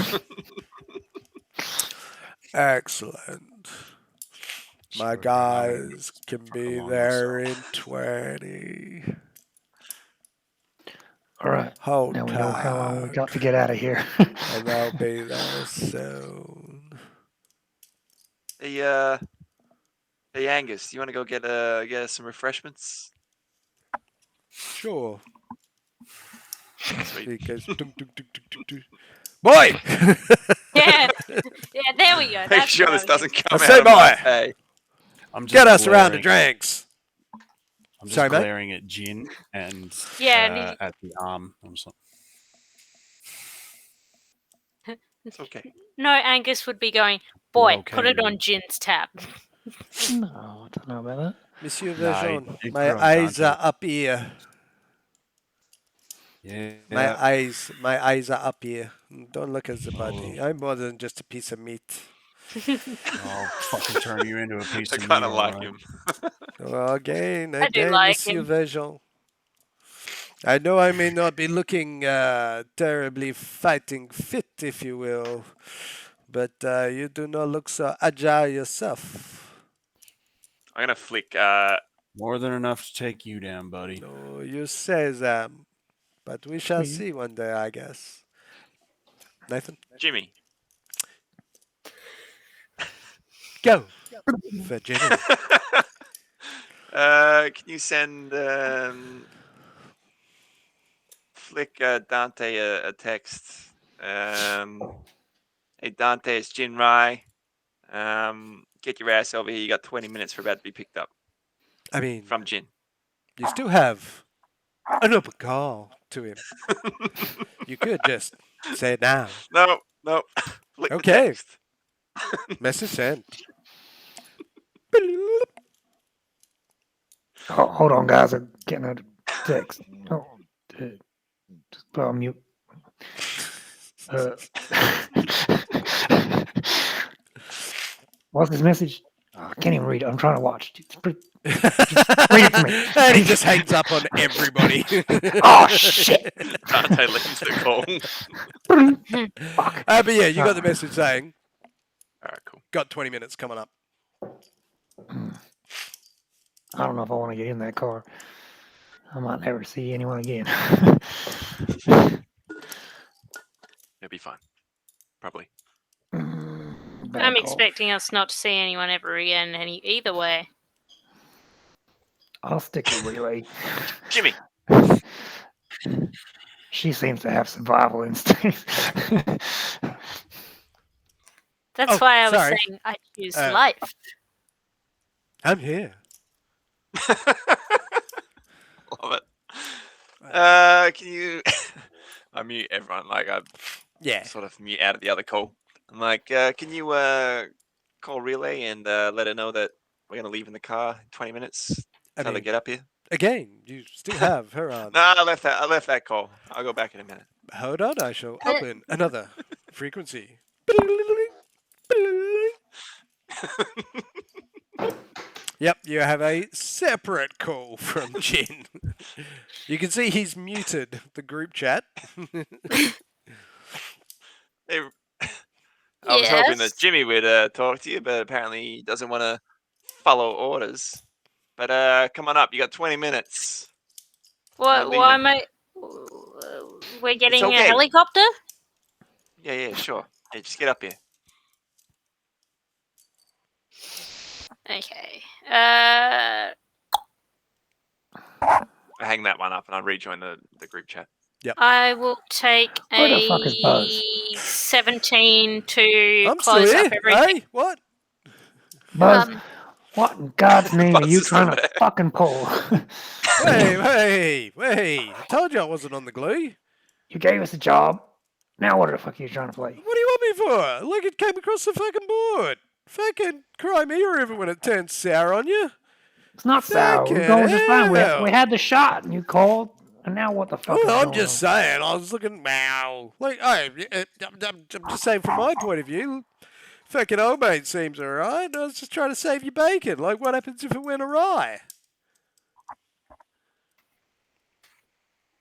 Excellent. My Swear to God, I'm guys can fuck be along there myself. in 20. All right. Hold Now we know how long we tight. got to get out of here. And I'll be there soon. Hey, hey Angus, you want to go get us some refreshments? Sure. Sweet. He goes, dunk, dunk, dunk, dunk, dunk, dunk. Boy! Yeah, yeah. There we go. Make That's sure what I this was doesn't come I out say, of my boy. pay. I'm just Get us around the glaring- drinks. I'm just Sorry, mate? glaring at Jin and Yeah, and he- at the arm. I'm just like, It's okay. No, Angus would be going, We're boy, okay, put it on man." Jin's tab. No, I don't know about that. Monsieur Nah, Verjon, he my put on eyes Dante. are up here. Yeah. My eyes are up here. Don't look at the body. I'm more than just a piece of meat. I'll fucking turn you into a piece I of meat. kind of all like right. him. Well, again, I do like Monsieur him. Verjon. I know I may not be looking terribly fighting fit, if you will, but you do not look so agile yourself. I'm gonna flick More than enough to take you down, buddy. No, you say that, but we shall We- see one day, I guess. Nathan, Jimmy. go for Jimmy. Can you send flick Dante a text? Hey Dante, it's Jin Rai. Get your ass over here. You got 20 minutes for about to be picked up I mean, from Jin. you still have an upper call to him. You could just say it now. No. Flick the Okay. text. Message sent. Hold on, guys. I'm getting a text. Oh, just put on mute. What's this message? Oh, I can't even read it. I'm trying to watch. Read it to me. And he just hangs up on everybody. Oh, shit. Dante leaves the call. Fuck. But yeah, you got the message saying, All right, cool. got 20 minutes coming up. I don't know if I want to get in that car. I might never see anyone again. It'll be fine. Probably. Bad I'm call. expecting us not to see anyone ever again either way. I'll stick with Relay. Jimmy. She seems to have survival instincts. That's Oh, why I was sorry. saying I choose Uh, life. I'm here. Love it. Can you I mute everyone, like I Yeah. sort of mute out of the other call. I'm like, can you call Relay and let her know that we're gonna leave in the car in 20 minutes? I Tell her mean, to get up here. again, you still have her on. No, I left that call. I'll go back in a minute. Hold on, I shall open another frequency. Yep, you have a separate call from Jin. You can see he's muted the group chat. Hey, I was hoping that Yes. Jimmy would talk to you, but apparently he doesn't want to follow orders. But come on up. You got 20 minutes. What? leaving. Why am I? We're getting okay. a helicopter. Yeah, sure. Yeah, just get up here. Okay. I hang that one up and I rejoin the group chat. I will take Where the fuck is Buzz? 17 to I'm still close here. up everything. Hey, what? Buzz, Um, what in God's name are Buzz you is still trying to there. fucking pull? Hey! I told you I wasn't on the glue. You gave us a job. Now what the fuck are you trying to play? What do you want me for? Look, it came across the fucking board. Fucking cry me a river when it turns sour on you. It's not sour. We're going just fine. We had the shot, and you called. And now what the fuck is Well, I'm going just on? saying. I was looking. Wow. Like, I'm just saying from my point of view. Fucking old mate seems alright. I was just trying to save you bacon. Like, what happens if it went awry?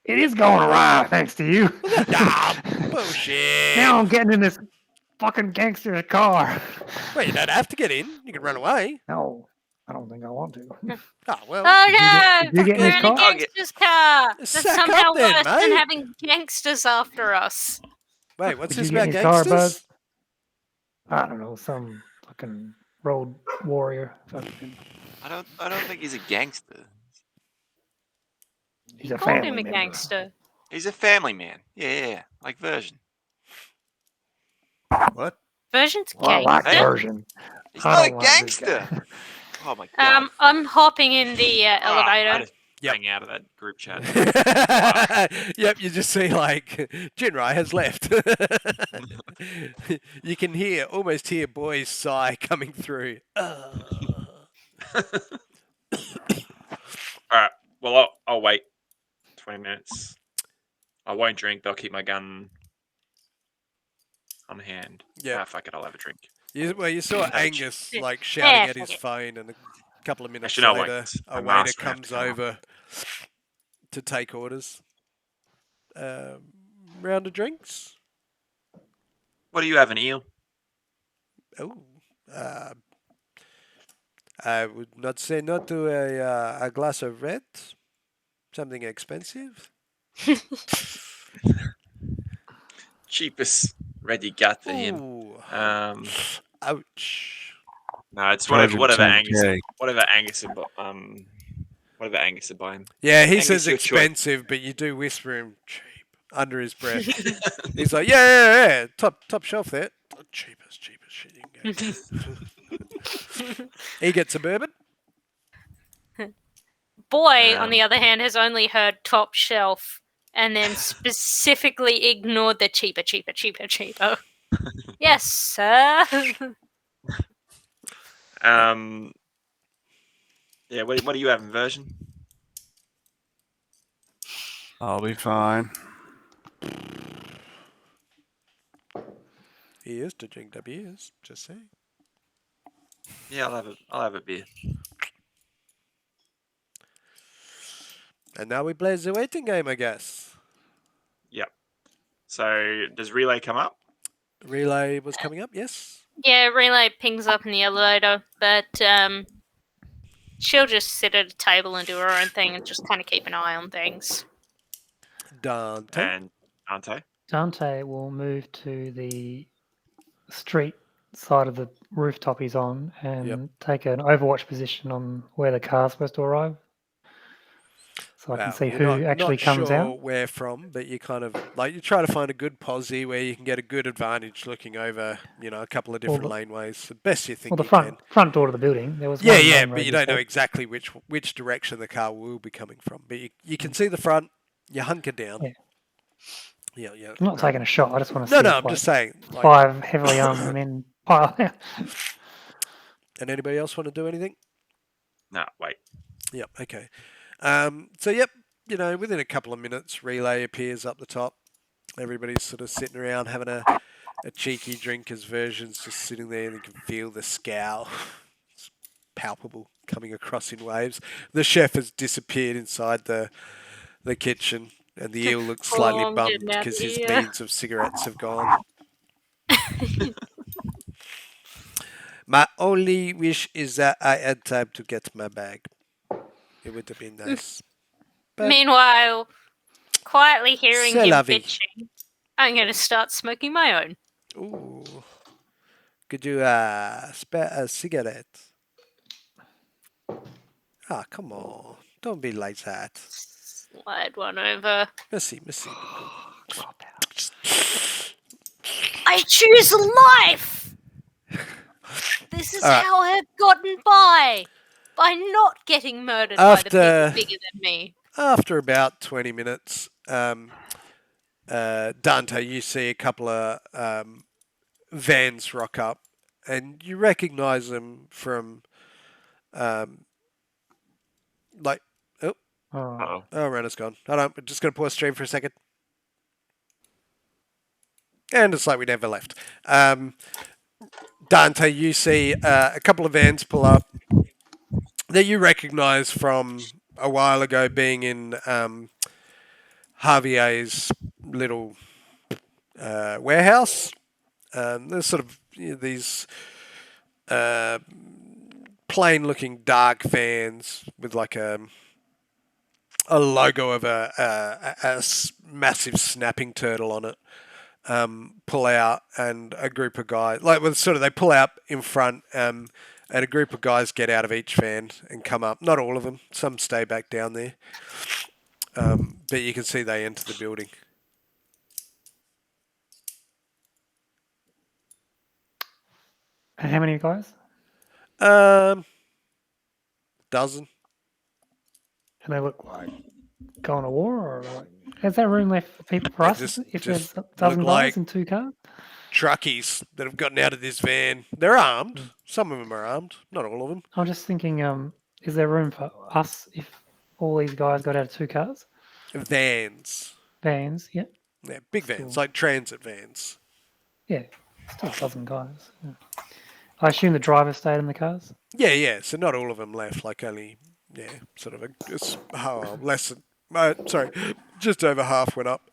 It is going awry, thanks to you. Nah, bullshit. Now I'm getting in this fucking gangster's car. Well, you don't have to get in. You can run away. No, I don't think I want to. Oh, well. Oh Did you no! did you get in We're his in a car? I'll get- gangster's car. That's Suck up somehow then, worse than mate. having gangsters after us. Wait, what's Did this you get about in his car, gangsters? Buzz? I don't know, some fucking road warrior. Fucking, I don't think he's a gangster. he's a Called family him a member. gangster. He's a family man. Yeah, like Version. What? Version's Well, I like Hey. gangster. version. He's I not a don't like this guy. gangster. Oh my god. I'm hopping in the I elevator. just Yep. rang out of that group chat. Yep, you just see like Jinrai has left. You can almost hear boy's sigh coming through. Alright, well, I'll wait 20 minutes. I won't drink, but I'll keep my gun on hand. Yeah. Fuck it, I'll have a drink. You saw Have a Angus like shouting Yeah, at his fuck it. phone, and a couple of minutes Actually, no, I later, won't. a My waiter mask will have to comes come off. over to take orders. Round of drinks. What do you have, an eel? Oh, I would not say no to a glass of red. Something expensive. Cheapest red you got for him. Ooh, ouch. No, it's Charge him whatever Angus, 10K. whatever Angus would buy him. Yeah, he Angus, says your choice. expensive, but you do whisper him cheap under his breath. He's like, yeah, top shelf there. Oh, cheapest shit you can get. He gets a bourbon. Boy, on the other hand, has only heard top shelf and then specifically ignored the cheaper. Yes, sir. Yeah, what do you have in Version? I'll be fine. He is to drink the beers. Just saying. Yeah, I'll have a beer. And now we play the waiting game, I guess. Yep. So does relay come up? Relay was coming up, yes. Yeah, Relay pings up in the elevator, but she'll just sit at a table and do her own thing and just kind of keep an eye on things. Dante. And Dante? Dante will move to the street side of the rooftop he's on and take an overwatch position on where the car's supposed to arrive. So I can see you're who actually not comes sure out. where from, but you kind of like you try to find a good posse where you can get a good advantage looking over, a couple of different laneways. The best you think Well, the you can. front door to the building. There was Yeah, one yeah, main but road you don't know before. exactly which direction the car will be coming from. But you can see the front. You hunker down. Yeah. Yeah. I'm not taking a shot. I just want to see No, if, I'm just saying. Like, 5 heavily armed men pile out. and anybody else want to do anything? No, wait. Yep. Okay. So yep. Within a couple of minutes, Relay appears up the top. Everybody's sort of sitting around having a cheeky drink as Version's just sitting there, and you can feel the scowl. It's palpable coming across in waves. The chef has disappeared inside the kitchen, and the eel looks slightly Prolonged bummed it out because his the ear. means of cigarettes have gone. My only wish is that I had time to get my bag. It would have been nice. But Meanwhile, quietly hearing C'est him la vie. bitching, I'm going to start smoking my own. Ooh. Could you spare a cigarette? Ah, come on. Don't be like that. Slide one over. Merci. I choose life! This is All right. how I've gotten by not getting murdered by the people bigger than me. After about 20 minutes, Dante, you see a couple of vans rock up, and you recognize them from, Oh, Oh, Oh, Rena's gone. Hold on, we're just going to pause stream for a second. And it's like we never left. Dante, you see a couple of vans pull up that you recognise from a while ago being in Javier's little warehouse. There's sort of these plain-looking dark vans with like a logo of a massive snapping turtle on it. Pull out, and a group of guys they pull out in front, and a group of guys get out of each van and come up. Not all of them; some stay back down there. But you can see they enter the building. and how many guys? Dozen. And they look like going to war, or like, has that room left for people for They us? just- If just there's a dozen look guys like- in 2 cars, Truckies that have gotten out of this van. They're armed. Some of them are armed. Not all of them. I'm just thinking, is there room for us if all these guys got out of 2 cars? Vans. Vans, yeah, Yeah, big vans, Still. like transit vans. yeah, still a dozen guys. Yeah. I assume the driver stayed in the cars. Yeah. So not all of them left. Like only, sort of less than. Sorry, just over half went up.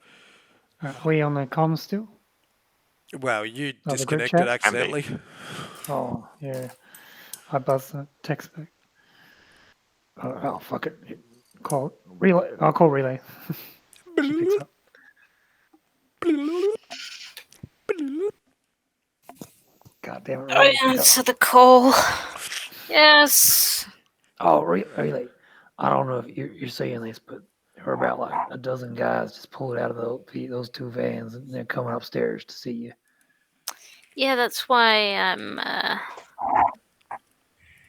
Are we on the comms still? Well, you Oh, the group disconnected chat? accidentally. Oh, yeah. I buzzed the text back. Oh, fuck it. Call relay. I'll call relay. She picks up. God damn it. I Relay, pick up. answer the call. Yes. Oh, relay. I don't know if you're seeing this, but there were about like a dozen guys just pulled out of those 2 vans, and they're coming upstairs to see you. Yeah, that's why I'm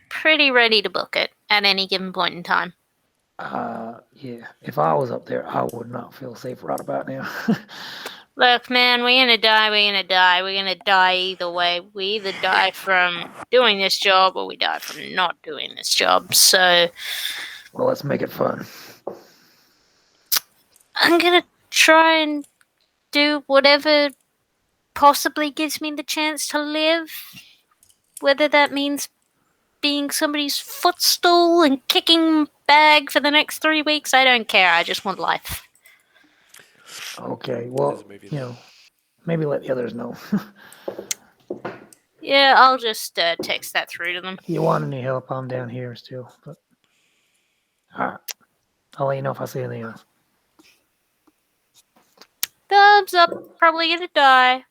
pretty ready to book it at any given point in time. Yeah. If I was up there, I would not feel safe right about now. Look, man, we're gonna die. We're gonna die. We're gonna die either way. We either die from doing this job or we die from not doing this job. So Well, let's make it fun. I'm gonna try and do whatever possibly gives me the chance to live. Whether that means being somebody's footstool and kicking bag for the next 3 weeks, I don't care. I just want life. Okay. Well, There's a movie you know, maybe let the others know. Yeah, I'll just text that through to them. If you want any help, I'm down here still. But all right, I'll let you know if I see anything else. Thumbs up. Probably gonna die.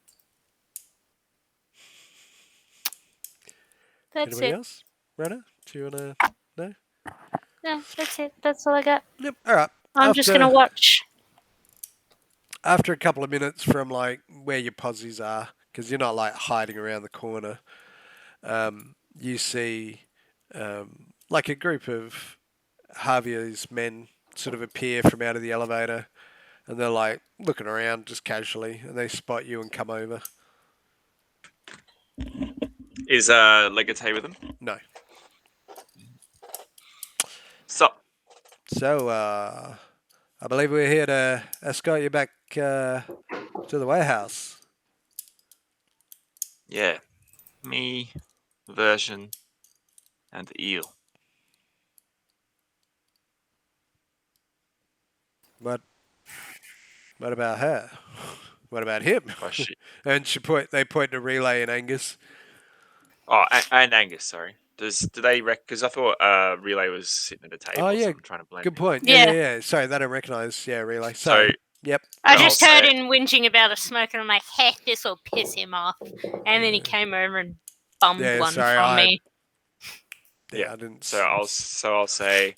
That's Anybody it. else? Rena, do you wanna? No. No, that's it. That's all I got. Yep. All right. I'm just gonna watch. After a couple of minutes from like where your posies are, because you're not like hiding around the corner, you see like a group of Javier's men sort of appear from out of the elevator, and they're like looking around just casually, and they spot you and come over. is Legate with him? No. So, I believe we're here to escort you back to the warehouse. yeah, me, version, and eel. What about her? What about him? Oh shit. And they point to Relay and Angus. Oh, and Angus. Sorry. Do they because I thought Relay was sitting at a table. Oh, yeah, So I'm trying to blend. Good point. Yeah. Yeah. Sorry, they don't recognise. Yeah, Relay. So Yep. I I'll just heard say- him whinging about a smoke, and I'm like, heck, this will piss him off. And then he came over and bummed Yeah, one sorry, from me. Yeah, I didn't. So I'll say,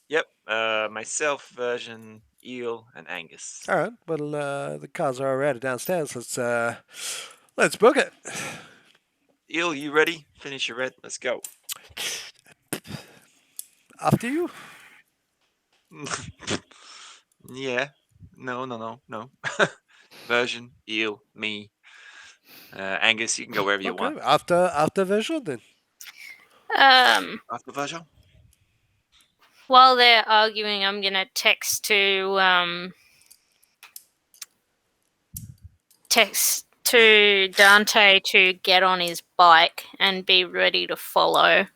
yep. Myself, version, eel, and Angus. All right. Well, the cars are already downstairs. Let's book it. Eel, you ready? Finish your red. Let's go. After you. Yeah. No. Version, eel, me. Angus, you can go wherever you want. After visual then. After version. While they're arguing, I'm gonna text Dante to get on his bike and be ready to follow.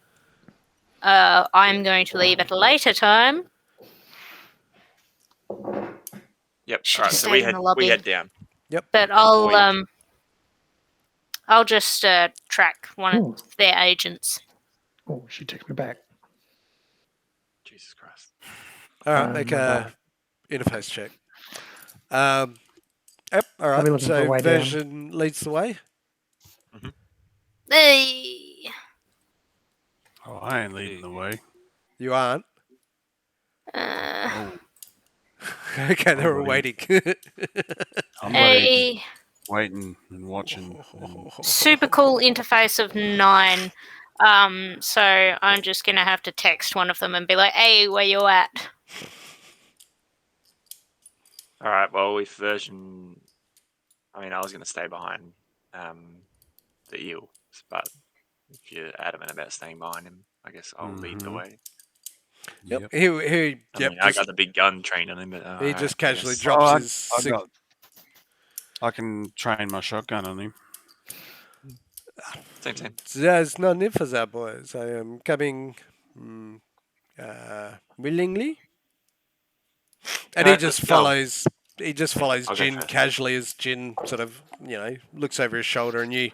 I'm going to leave at a later time. Yep. Should All right. have So stayed in the lobby. we head down. But Boink. I'll just track one Ooh. of their agents. Oh, she takes me back. Jesus Christ. All right, make my a bad. interface check. Yep. All Are we right. looking for a So way down? version leads the way. Hey. Oh, I ain't leading the way. You aren't. Oh, Okay, they were waiting. waiting. I'm waiting, A waiting and watching. And super cool interface of 9. So I'm just gonna have to text one of them and be like, "Hey, where you at?" All right. Well, with version, I mean, I was going to stay behind the eel, but if you're adamant about staying behind him, I guess I'll lead the Mhm. way. Yep. Yep. He I yep. mean, I Just, got the big gun trained on him, but he just casually I guess. drops Oh, his. I can train my shotgun on him. Same. There's no need for that, boys. I am coming willingly, and he Alright, just let's go. follows. He just follows I'll go Jin first. casually as Jin sort of, looks over his shoulder, and you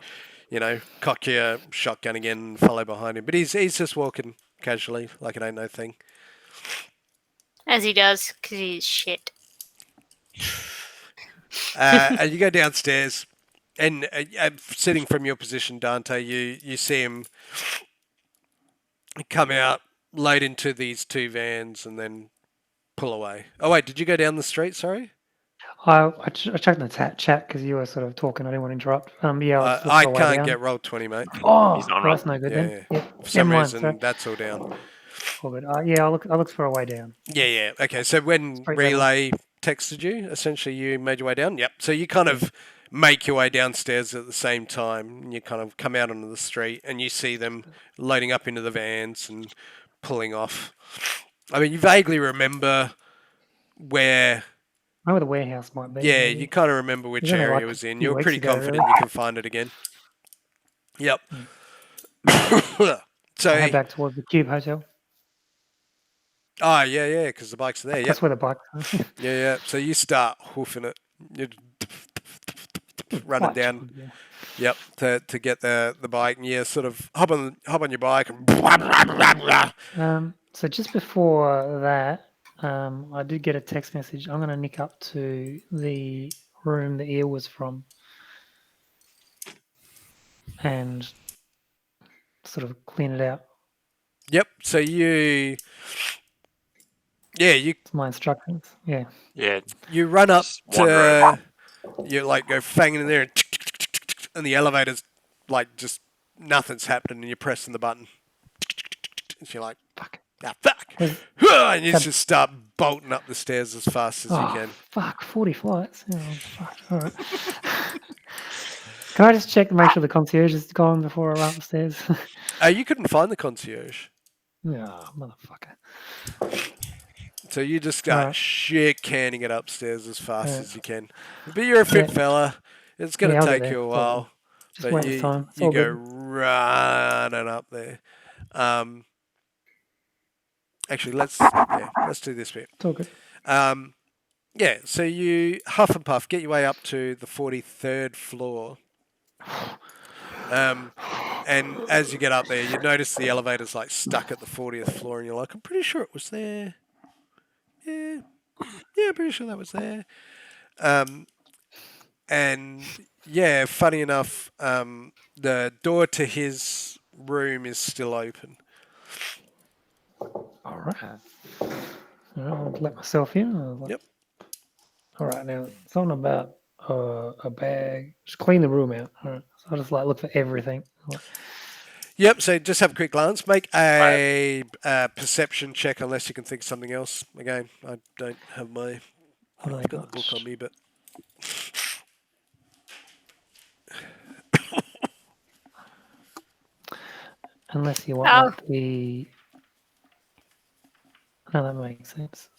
cock your shotgun again and follow behind him. But he's just walking casually, like it ain't no thing. As he does, because he's shit. And you go downstairs, and sitting from your position, Dante, you see him come out, load into these 2 vans, and then pull away. Oh wait, did you go down the street? Sorry. I checked in the chat because you were sort of talking. I didn't want to interrupt. Yeah, I'll just look I for a way can't down. get roll 20, mate. Oh, He's not well, that's roll. no good Yeah, then. yeah. Yeah. For some Never mind, reason, sorry. that's all down. All good. Yeah, I'll look for a way down. Yeah. Okay, so when Straight down. Relay texted you, essentially you made your way down? Yep. So you kind of make your way downstairs at the same time, and you kind of come out onto the street, and you see them loading up into the vans and pulling off. I mean, you vaguely remember where... I know where the warehouse might be. Yeah, maybe. you kind of remember which was only area like it was a in. few You're weeks pretty ago, confident really. you can find it again. Yep. So... I head back towards the Cube Hotel. Oh, yeah, because the bike's there. Yep. That's where the bike. Yeah. So you start hoofing it. You're running down. Chug, yeah. Yep, to get the bike, and you sort of hop on your bike and... So just before that, I did get a text message. I'm going to nick up to the room the eel was from and sort of clean it out. Yep. So you It's my instructions. Yeah. Yeah. you run up Just wander over. to you like go fanging in there, and the elevator's like just nothing's happening, and you're pressing the button. And you're like, Fuck. fuck, Where's- and you that- just start bolting up the stairs as fast as you Oh, can. fuck. 40 flights. Oh, fuck. All right. Can I just check to make sure the concierge is gone before I run upstairs? You couldn't find the concierge, Oh, motherfucker. so you just start Alright. shit canning it upstairs as fast Yeah. as you can. But you're a fit Yeah. fella. It's gonna Yeah, I'll get take there. you a It's all while. good. Just But wait this time. It's you all go good. running up there. Actually, let's do this bit. It's all good. Yeah, so you huff and puff, get your way up to the 43rd floor. And as you get up there, you notice the elevator's like stuck at the 40th floor, and you're like, I'm pretty sure it was there. Yeah, I'm pretty sure that was there. And yeah, funny enough, the door to his room is still open. All right. I'll let myself in. Yep. All right. Now, something about a bag. Just clean the room out. All right. So I'll just like look for everything. Yep, so just have a quick glance. Make a perception check unless you can think of something else. Again, I don't have my... What do I've they got the book on me, but... Unless you want Oh. like the No, that makes sense.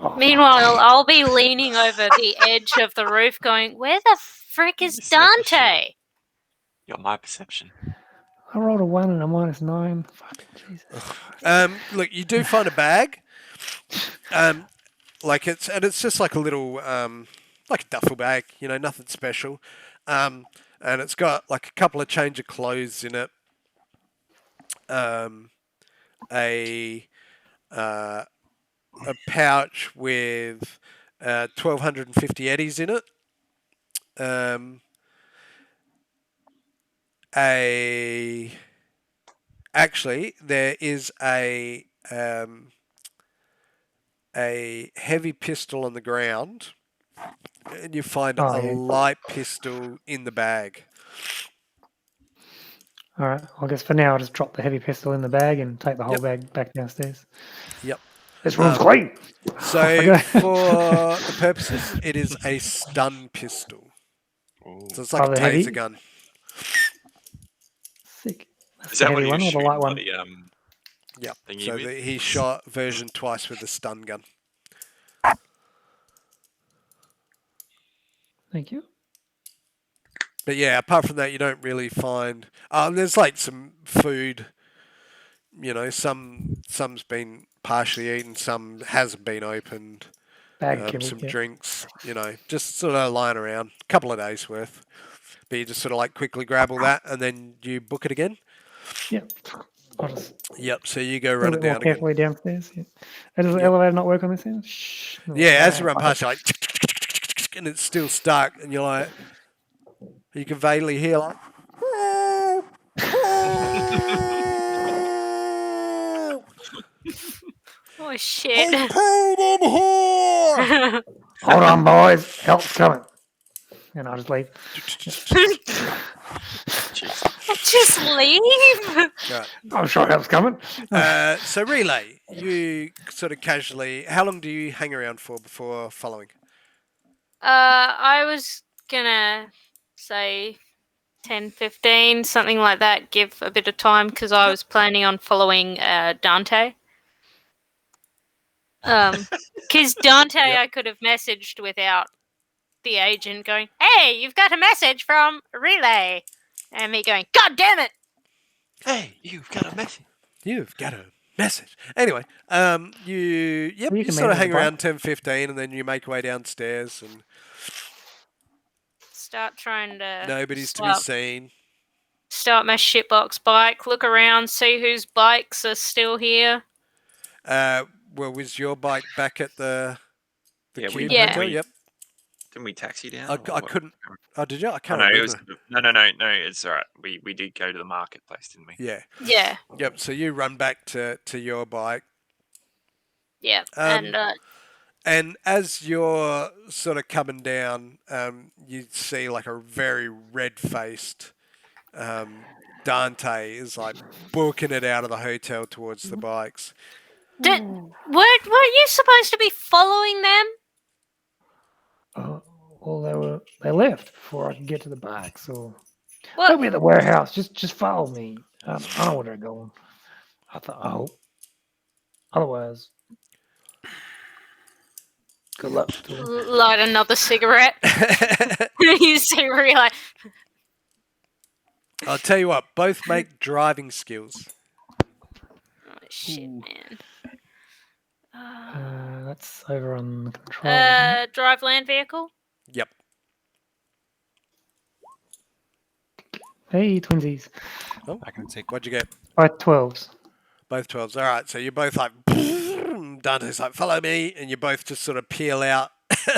Oh, Meanwhile, I'll be leaning over the edge of the roof going, where the frick is You said the shit. Dante? You're my perception. I rolled a 1 and a -9. Fucking Jesus. Look, you do find a bag. It's just like a little like a duffel bag, nothing special. And it's got like a couple of change of clothes in it. A pouch with 1,250 eddies in it. Actually, there is a heavy pistol on the ground, and you find Oh, a yeah. light pistol in the bag. All right. I guess for now, I'll just drop the heavy pistol in the bag and take the whole bag back downstairs. Yep. This room's clean. So Off I go. for the purposes, it is a stun pistol. Ooh. So it's like Oh, a the taser heavy? gun. Sick. That's Is the that what heavy he one was or the shooting light one? bloody Yep. thingy So with? he shot version twice with the stun gun. Thank you. But yeah, apart from that, you don't really find. There's like some food. Some's been partially eaten, some hasn't been opened. Bag kibble. Some Yeah. drinks, just sort of lying around, a couple of days worth. But you just sort of like quickly grab all that and then you book it again. Yep. I'll just Yep. So you go a little running bit more down again. carefully downstairs. Yeah. Does the Yep. elevator not work on this end? Shh. No, Yeah, as you no, run past, you're like, and it's still stuck, and you're like, you can vaguely hear like. Oh, shit. I'm paid in here. Hold on, boys. Help's coming. And I'll just leave. Jeez. Just leave. Right. I'm sure help's coming. So relay, you sort of casually. How long do you hang around for before following? I was gonna say 10, 15, something like that. Give a bit of time because I was planning on following Dante. Because Dante, Yep. I could have messaged without the agent going, "Hey, you've got a message from Relay," and me going, "God damn it!" Hey, you've got a message. You've got a message. Anyway, you You can sort of manage hang the bike. around 10, 15, and then you make your way downstairs, and Start trying to nobody's to be seen. start my shitbox bike. Look around, see whose bikes are still here. Well, was your bike back at the Yeah, Cube Yeah. Hotel? Yep. Didn't we taxi down? I couldn't. Oh, did you? I Oh, can't no, it remember. was no. It's all right. We did go to the marketplace, didn't we? Yeah. Yeah, Yep. So you run back to your bike. yeah, And as you're sort of coming down, you see like a very red-faced Dante is like booking it out of the hotel towards the bikes. weren't you supposed to be following them? Well, they left before I could get to the bike. So What? they'll be at the warehouse. Just follow me. I know where they're going. I hope. Otherwise, good luck to them. Light another cigarette. You see Relay. I'll tell you what, both make driving skills. Oh shit, Ooh. man. That's over on the control. isn't it? Drive land vehicle. Yep. Hey, twinsies. I can take. What'd you get? Both 12s. Both 12s. All right, so you're both like, Dante's like, follow me, and you both just sort of peel out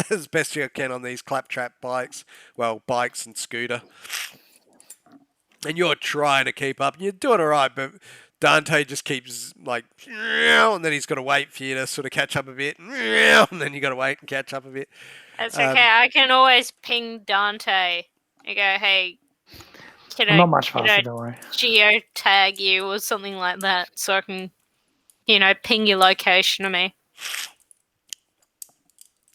as best you can on these claptrap bikes. Well, bikes and scooter. And you're trying to keep up, and you're doing all right, but Dante just keeps like, and then he's got to wait for you to sort of catch up a bit, and then you got to wait and catch up a bit. That's okay. I can always ping Dante and go, "Hey, can I'm I, not much can faster, I don't worry. geotag you or something like that so I can, ping your location to me?"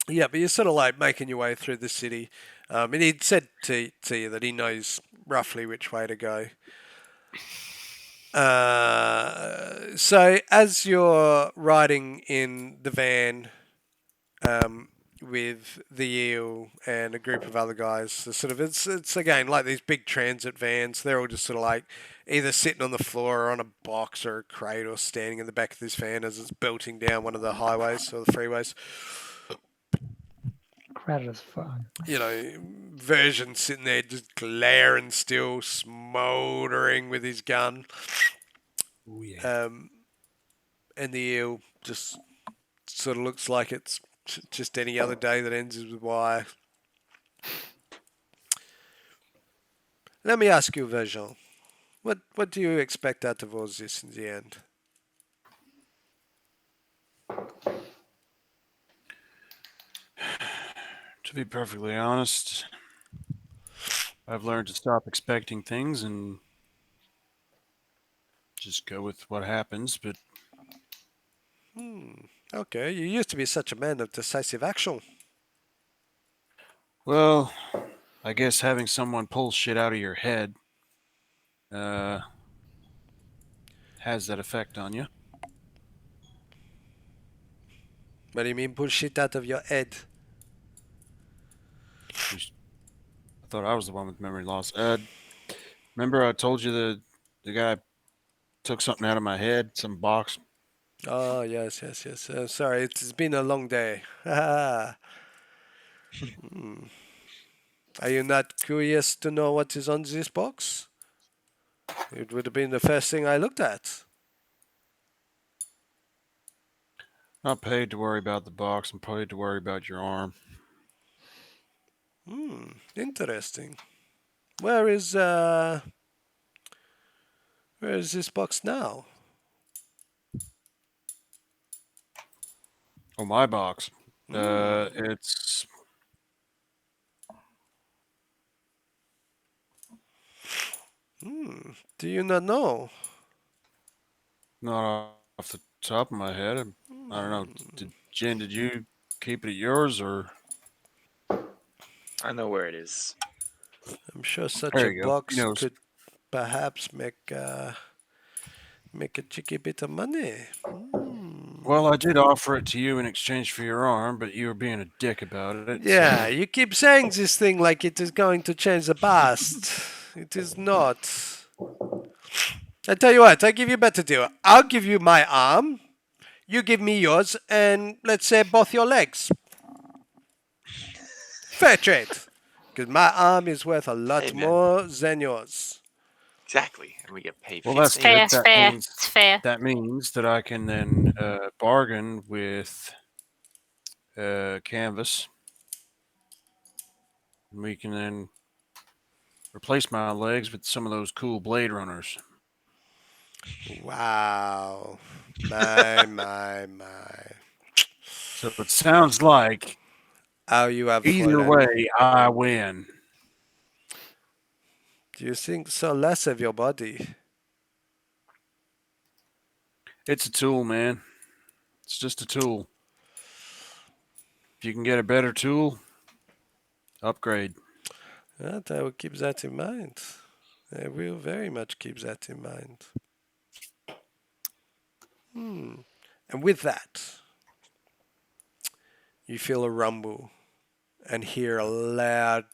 Yeah, but you're sort of like making your way through the city. And he'd said to you that he knows roughly which way to go. So as you're riding in the van with the eel and a group of other guys, it's again like these big transit vans. They're all just sort of like either sitting on the floor or on a box or a crate or standing in the back of this van as it's belting down one of the highways or the freeways. Crowded as fuck. Version sitting there just glaring still, smouldering with his gun. Oh yeah. And the eel just sort of looks like it's just any other day that ends with Y. Let me ask you, Version, what do you expect out of all this in the end? To be perfectly honest, I've learned to stop expecting things and just go with what happens. But Okay, you used to be such a man of decisive action. well, I guess having someone pull shit out of your head uh, has that effect on you. What do you mean pull shit out of your head? I thought I was the one with memory loss. Remember I told you the guy took something out of my head, some box. Oh, yes. Sorry, it's been a long day. Are you not curious to know what is on this box? It would have been the first thing I looked at. Not paid to worry about the box. I'm paid to worry about your arm. Interesting. Where is this box now? Oh, my box. Hmm. It's Do you not know? not off the top of my head. I don't know. Jen, did you keep it at yours or? I know where it is. I'm sure such There a you go. He box knows. could perhaps make a cheeky bit of money. Well, I did offer it to you in exchange for your arm, but you were being a dick about it. Yeah, So you keep saying this thing like it is going to change the past. It is not. I tell you what, I give you a better deal. I'll give you my arm, you give me yours, and let's say both your legs. Fair trade. Because my arm is worth a lot Hey, man. more than yours. Exactly. And we get paid well, 15. that's It's fair. good. It's fair. It's fair. That means that I can then bargain with Canvas. And we can then replace my legs with some of those cool Blade Runners. Wow. My. So it sounds like How you have either fallen. way, I win. Do you think so less of your body? It's a tool, man. It's just a tool. If you can get a better tool, upgrade. But I will keep that in mind. I will very much keep that in mind. And with that, you feel a rumble and hear a loud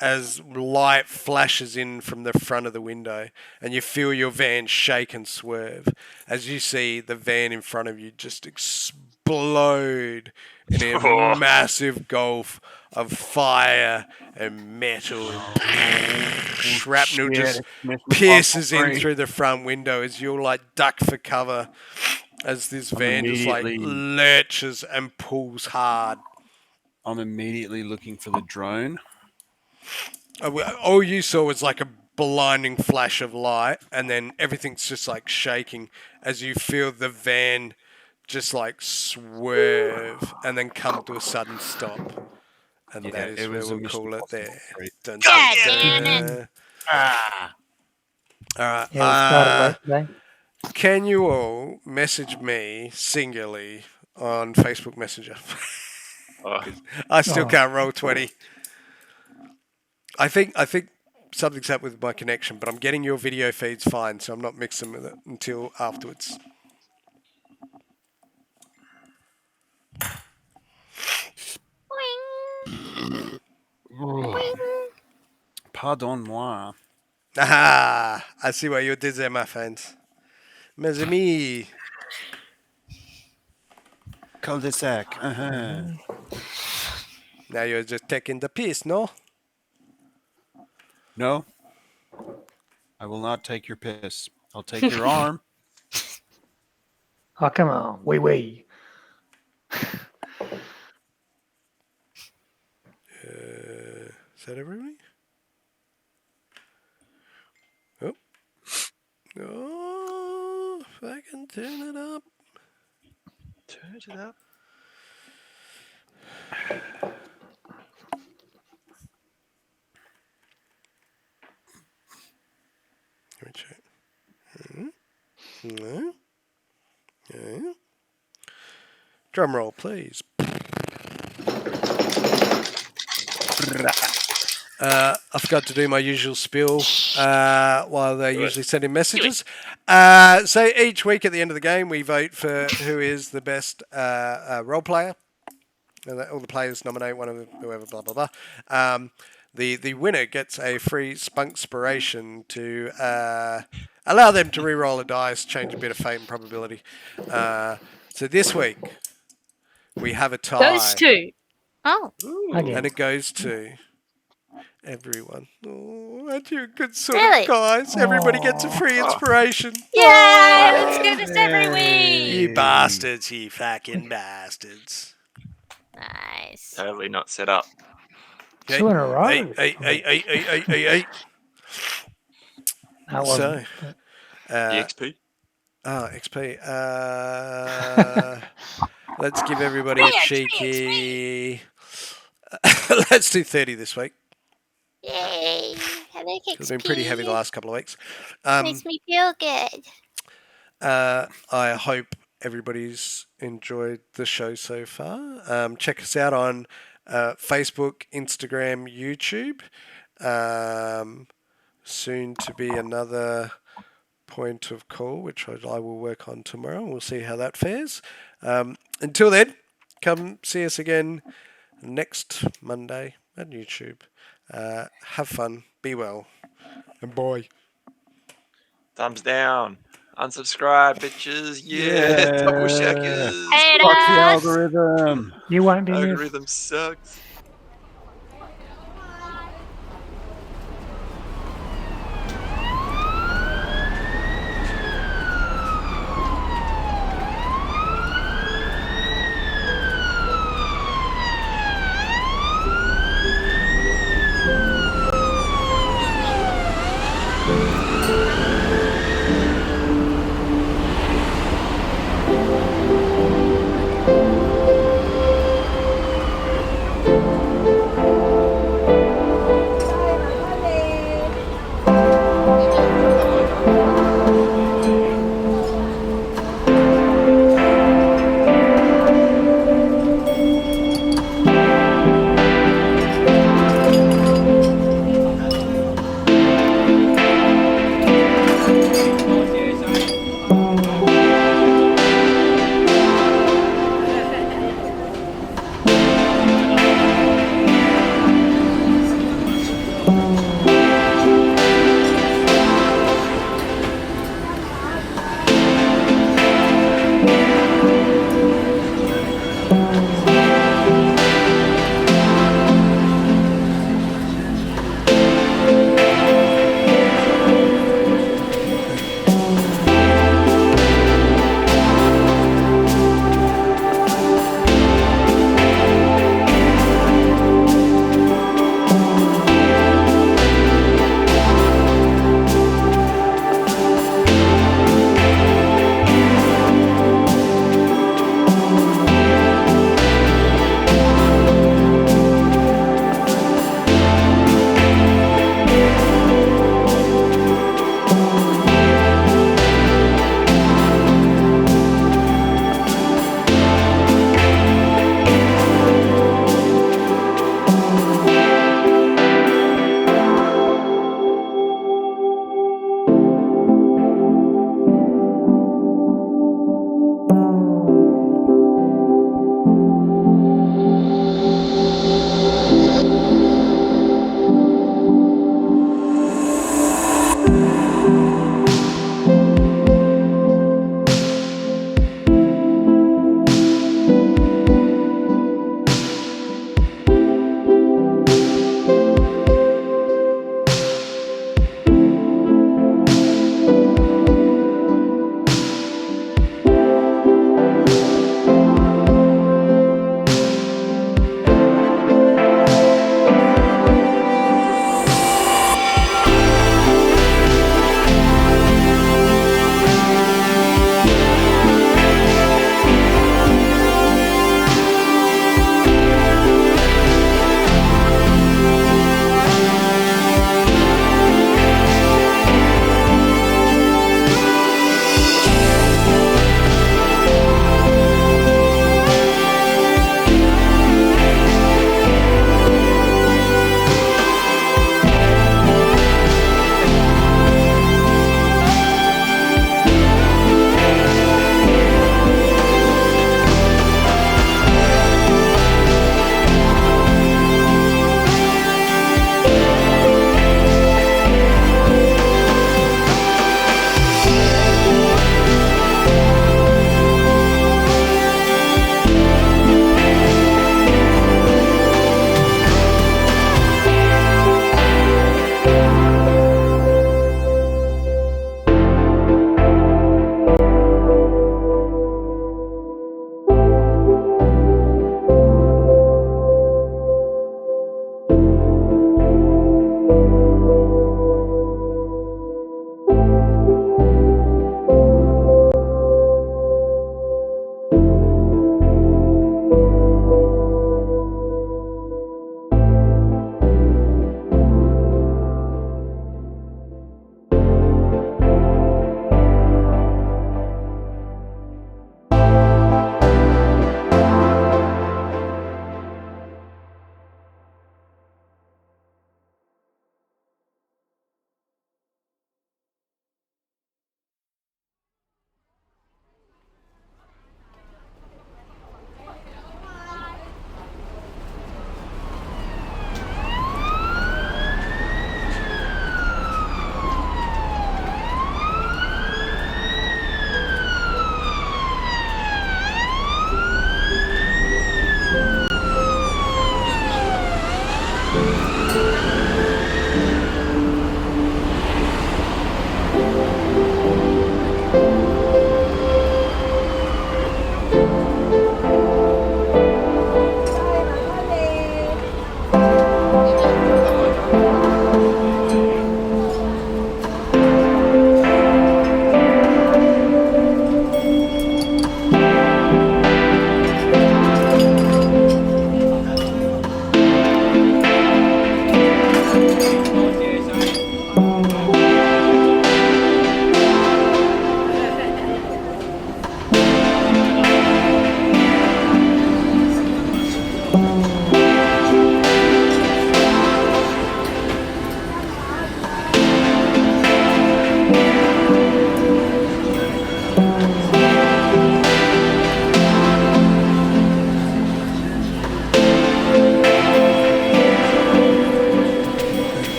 as light flashes in from the front of the window, and you feel your van shake and swerve as you see the van in front of you just explode in a Oh. massive gulf of fire and metal, and shrapnel Shit, just it's missing pierces my in brain. through the front window as you like duck for cover as this van just like lurches and pulls hard. I'm immediately looking for the drone. All you saw was like a blinding flash of light, and then everything's just like shaking as you feel the van just like swerve and then come to a sudden stop. And Yeah, that is it where was a we'll Mission call it Impossible there. upgrade. Dun, God dun, damn it. dun. Ah, All right. Yeah, we started late today. Can you all message me singularly on Facebook Messenger? Oh, I still Oh. can't roll 20. I think something's up with my connection, but I'm getting your video feeds fine, so I'm not mixing with it until afterwards. Pardon moi. Aha! I see what you did there, my friends. Mes amis. Cul-de-sac. Now you're just taking the piece, no? No, I will not take your piss. I'll take your arm. Oh, come on. Wee. Is that everybody? Oh. Oh, if I can turn it up. Turn it up. Let me check. No. Yeah. Drum roll, please. I forgot to do my usual spiel while they're usually sending messages. So each week at the end of the game, we vote for who is the best role player. And all the players nominate one of them, whoever, blah, blah, blah. The winner gets a free Spunkspiration to allow them to re-roll a dice, change a bit of fate and probability. So this week, we have a tie. Those two. Oh. Again. And it goes to everyone. Oh, aren't you a good sort Really? of guys? Everybody gets a free inspiration. Yay! Let's do this every week. You bastards, you fucking bastards. Nice. Totally not set up. 2 in a row. Hey. That So, wasn't. but- EXP. XP. Let's give everybody a XP. cheeky. Let's do 30 this week. Yay. I like XP. It's been pretty heavy the last couple of weeks. Makes me feel good. I hope everybody's enjoyed the show so far. Check us out on Facebook, Instagram, YouTube. Soon to be another point of call, which I will work on tomorrow. We'll see how that fares. Until then, come see us again next Monday on YouTube. Have fun, be well, and bye. Thumbs down. Unsubscribe, bitches. Yeah. Yeah. Double shackers. Hey, Fuck the us. algorithm. You won't be missed. Algorithm sucks.